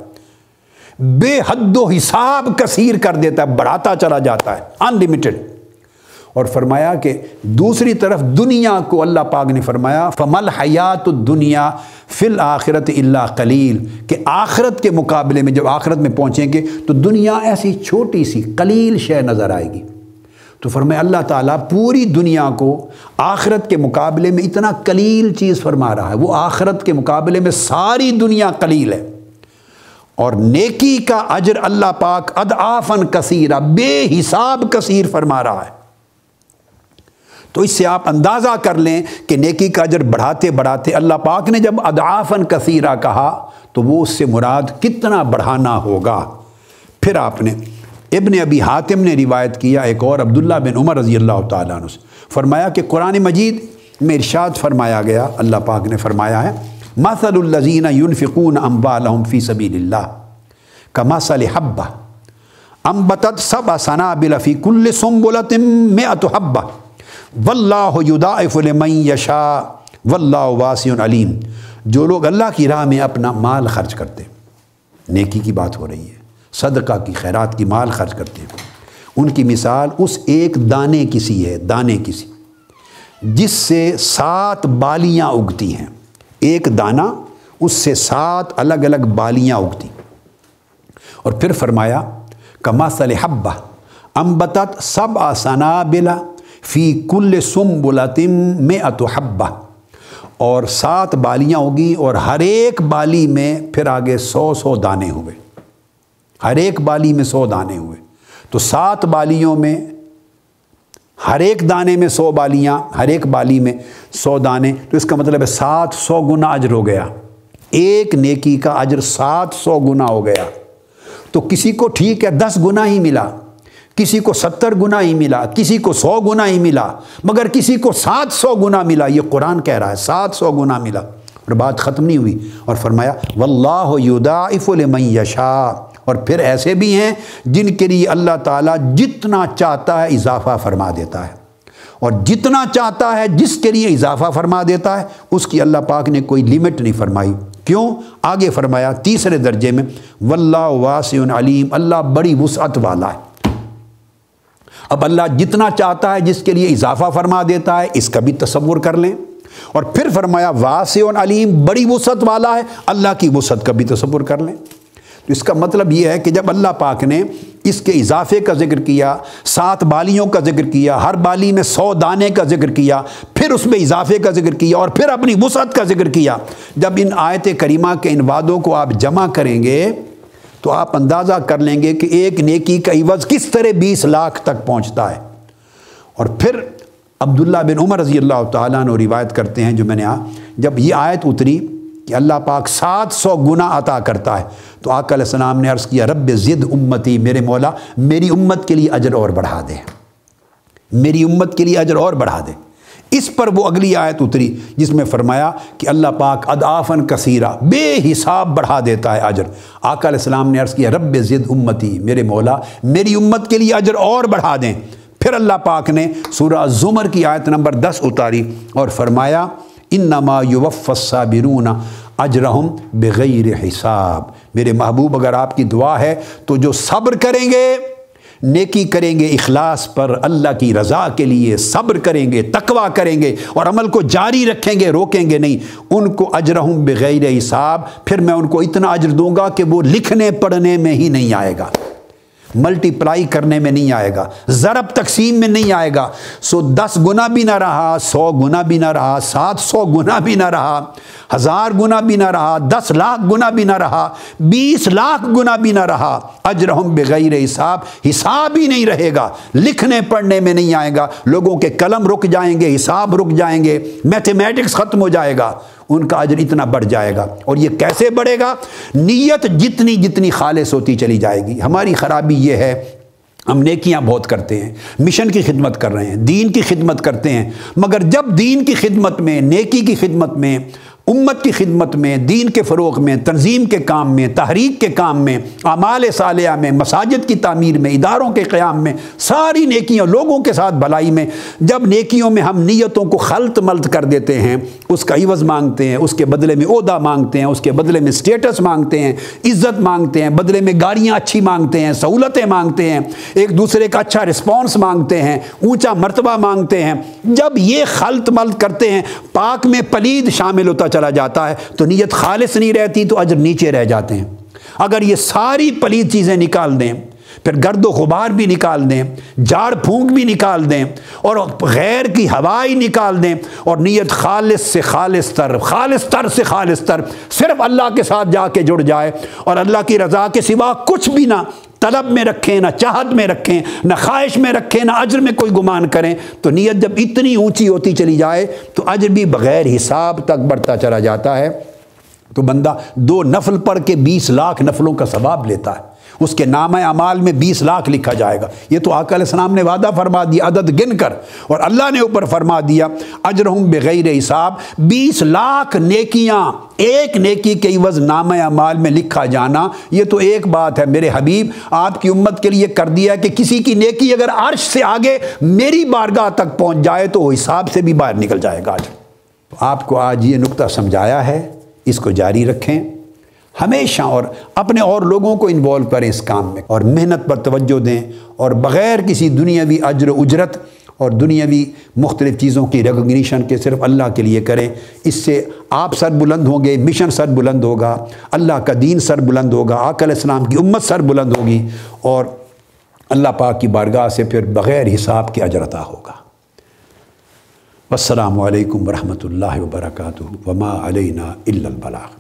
بے حد و حساب کثیر کر دیتا ہے، بڑھاتا چلا جاتا ہے، انلمیٹڈ۔ اور فرمایا کہ دوسری طرف دنیا کو اللہ پاک نے فرمایا فَمَا الْحَيَاةُ الدُّنْيَا فِي الْآخِرَةِ إِلَّا قَلِيلٌ، کہ آخرت کے مقابلے میں جب آخرت میں پہنچیں گے تو دنیا ایسی چھوٹی سی قلیل شے نظر آئے گی۔ تو فرمایا اللہ تعالیٰ پوری دنیا کو آخرت کے مقابلے میں اتنا قلیل چیز فرما رہا ہے، وہ آخرت کے مقابلے میں ساری دنیا قلیل ہے۔ اور نیکی کا اجر اللہ پاک اضعافاً کثیرہ، بے حساب کثیر فرما رہا ہے۔ تو اس سے آپ اندازہ کر لیں کہ نیکی کا اجر بڑھاتے بڑھاتے اللہ پاک نے جب اضعافاً کثیرہ کہا تو وہ اس سے مراد کتنا بڑھانا ہوگا۔ پھر آپ نے ابن ابی حاتم نے روایت کیا ایک اور عبداللہ بن عمر رضی اللہ تعالیٰ عنہ سے، فرمایا کہ قرآن مجید میں ارشاد فرمایا گیا، اللہ پاک نے فرمایا ہے مثل الذین ينفقون اموالهم فی سبیل اللہ کمثل حبہ انبتت سبع سنابل فی کل سنبلۃ مئۃ حبہ واللہ یضاعف لمن یشاء واللہ واسع علیم۔ جو لوگ اللہ کی راہ میں اپنا مال خرچ کرتے، نیکی کی بات ہو رہی ہے، صدقہ کی، خیرات کی مال خرچ کرتے ہیں، ان کی مثال اس ایک دانے کی سی ہے، دانے کی سی جس سے 7 بالیاں اگتی ہیں، ایک دانہ اس سے 7 الگ الگ بالیاں اگتی۔ اور پھر فرمایا کمثل حبہ انبتت سبع سنابل فی کل سنبلۃ مئۃ حبہ، اور 7 بالیاں ہوگی اور ہر ایک بالی میں پھر آگے 100 دانے ہوئے، ہر ایک بالی میں 100 دانے ہوئے۔ تو 7 بالیوں میں ہر ایک دانے میں 100 بالیاں، ہر ایک بالی میں 100 دانے، تو اس کا مطلب ہے 700 گنا اجر ہو گیا، ایک نیکی کا اجر 700 گنا ہو گیا۔ تو کسی کو ٹھیک ہے 10 گنا ہی ملا، کسی کو 70 گنا ہی ملا، کسی کو 100 گنا ہی ملا، مگر کسی کو 700 گنا ملا۔ یہ قرآن کہہ رہا ہے 700 گنا ملا۔ اور بات ختم نہیں ہوئی، اور فرمایا واللہ یضاعف لمن یشاء، اور پھر ایسے بھی ہیں جن کے لیے اللہ تعالیٰ جتنا چاہتا ہے اضافہ فرما دیتا ہے، اور جتنا چاہتا ہے جس کے لیے اضافہ فرما دیتا ہے اس کی اللہ پاک نے کوئی لیمٹ نہیں فرمائی۔ کیوں؟ آگے فرمایا تیسرے درجے میں واللہ واسع علیم، اللہ بڑی وسعت والا ہے۔ اب اللہ جتنا چاہتا ہے جس کے لیے اضافہ فرما دیتا ہے، اس کا بھی تصور کر لیں۔ اور پھر فرمایا واسع علیم، بڑی وسعت والا ہے، اللہ کی وسعت کا بھی تصور کر لیں۔ تو اس کا مطلب یہ ہے کہ جب اللہ پاک نے اس کے اضافے کا ذکر کیا، 7 بالیوں کا ذکر کیا، ہر بالی میں 100 دانے کا ذکر کیا، پھر اس میں اضافے کا ذکر کیا، اور پھر اپنی وسعت کا ذکر کیا، جب ان آیت کریمہ کے ان وعدوں کو آپ جمع کریں گے تو آپ اندازہ کر لیں گے کہ ایک نیکی کا عوض کس طرح 20 لاکھ تک پہنچتا ہے۔ اور پھر عبداللہ بن عمر رضی اللہ تعالیٰ عنہ روایت کرتے ہیں، جو میں نے جب یہ آیت اتری کہ اللہ پاک 700 گنا عطا کرتا ہے، تو آقا علیہ السلام نے عرض کیا رب زد امتی، میرے مولا میری امت کے لیے اجر اور بڑھا دے، میری امت کے لیے اجر اور بڑھا دے۔ اس پر وہ اگلی آیت اتری جس میں فرمایا کہ اللہ پاک اضعافاً کثیرہ، بے حساب بڑھا دیتا ہے اجر۔ آقا علیہ السلام نے عرض کیا رب زد امتی، میرے مولا میری امت کے لیے اجر اور بڑھا دیں۔ پھر اللہ پاک نے سورہ الزمر کی آیت نمبر 10 اتاری اور فرمایا انما یوفی الصابرون اجرہم بغیر حساب، میرے محبوب اگر آپ کی دعا ہے تو جو صبر کریں گے، نیکی کریں گے اخلاص پر، اللہ کی رضا کے لیے صبر کریں گے، تقوی کریں گے اور عمل کو جاری رکھیں گے، روکیں گے نہیں، ان کو اجرہم بغیر حساب، پھر میں ان کو اتنا اجر دوں گا کہ وہ لکھنے پڑھنے میں ہی نہیں آئے گا، ملٹی پلائی کرنے میں نہیں آئے گا، ضرب تقسیم میں نہیں آئے گا۔ 10 گنا بھی نہ رہا، 100 گنا بھی نہ رہا، 700 گنا بھی نہ رہا، 1000 گنا بھی نہ رہا، 10 لاکھ گنا بھی نہ رہا، 20 لاکھ گنا بھی نہ رہا، اجرہم بغیر حساب، حساب ہی نہیں رہے گا، لکھنے پڑھنے میں نہیں آئے گا، لوگوں کے قلم رک جائیں گے، حساب رک جائیں گے، میتھمیٹکس ختم ہو جائے گا، ان کا اجر اتنا بڑھ جائے گا۔ اور یہ کیسے بڑھے گا؟ نیت جتنی جتنی خالص ہوتی چلی جائے گی۔ ہماری خرابی یہ ہے، ہم نیکیاں بہت کرتے ہیں، مشن کی خدمت کر رہے ہیں، دین کی خدمت کرتے ہیں، مگر جب دین کی خدمت میں، نیکی کی خدمت میں، امت کی خدمت میں، دین کے فروغ میں، تنظیم کے کام میں، تحریک کے کام میں، اعمال صالحہ میں، مساجد کی تعمیر میں، اداروں کے قیام میں، ساری نیکیوں، لوگوں کے ساتھ بھلائی میں، جب نیکیوں میں ہم نیتوں کو خلط ملط کر دیتے ہیں، اس کا عوض مانگتے ہیں، اس کے بدلے میں عہدہ مانگتے ہیں، اس کے بدلے میں سٹیٹس مانگتے ہیں، عزت مانگتے ہیں، بدلے میں گاڑیاں اچھی مانگتے ہیں، سہولتیں مانگتے ہیں، ایک دوسرے کا اچھا رسپانس مانگتے ہیں، اونچا مرتبہ مانگتے ہیں، جب یہ خلط ملط کرتے ہیں، پاک میں پلید شامل ہوتا چلا جاتا ہے تو نیت خالص نہیں رہتی، تو اجر نیچے رہ جاتے ہیں۔ اگر یہ ساری پلید چیزیں نکال دیں، پھر گرد و غبار بھی نکال دیں، جھاڑ پھونک بھی نکال دیں، اور غیر کی ہوائی نکال دیں، اور نیت خالص سے خالص تر، خالص تر سے خالص تر صرف اللہ کے ساتھ جا کے جڑ جائے، اور اللہ کی رضا کے سوا کچھ بھی نہ طلب میں رکھیں، نہ چاہت میں رکھیں، نہ خواہش میں رکھیں، نہ اجر میں کوئی گمان کریں، تو نیت جب اتنی اونچی ہوتی چلی جائے تو اجر بھی بغیر حساب تک بڑھتا چلا جاتا ہے۔ تو بندہ 2 نفل پڑھ کے 20 لاکھ نفلوں کا ثواب لیتا ہے، اس کے نامہ اعمال میں 20 لاکھ لکھا جائے گا۔ یہ تو آقا علیہ السلام نے وعدہ فرما دیا عدد گن کر، اور اللہ نے اوپر فرما دیا اجرہم بغیر حساب، 20 لاکھ نیکیاں ایک نیکی کے عوض نامہ اعمال میں لکھا جانا، یہ تو ایک بات ہے۔ میرے حبیب آپ کی امت کے لیے کر دیا کہ کسی کی نیکی اگر عرش سے آگے میری بارگاہ تک پہنچ جائے تو وہ حساب سے بھی باہر نکل جائے گا۔ آپ کو آج یہ نقطہ سمجھایا ہے، اس کو جاری رکھیں ہمیشہ، اور اپنے اور لوگوں کو انوالو کریں اس کام میں، اور محنت پر توجہ دیں، اور بغیر کسی دنیاوی اجر و اجرت اور دنیاوی مختلف چیزوں کی ریکگنیشن کے صرف اللہ کے لیے کریں۔ اس سے آپ سر بلند ہوں گے، مشن سر بلند ہوگا، اللہ کا دین سر بلند ہوگا، آقا علیہ السلام کی امت سر بلند ہوگی، اور اللہ پاک کی بارگاہ سے پھر بغیر حساب کے اجر عطا ہوگا۔ والسلام علیکم ورحمۃ اللہ وبرکاتہ، وما علینا الا البلاغ۔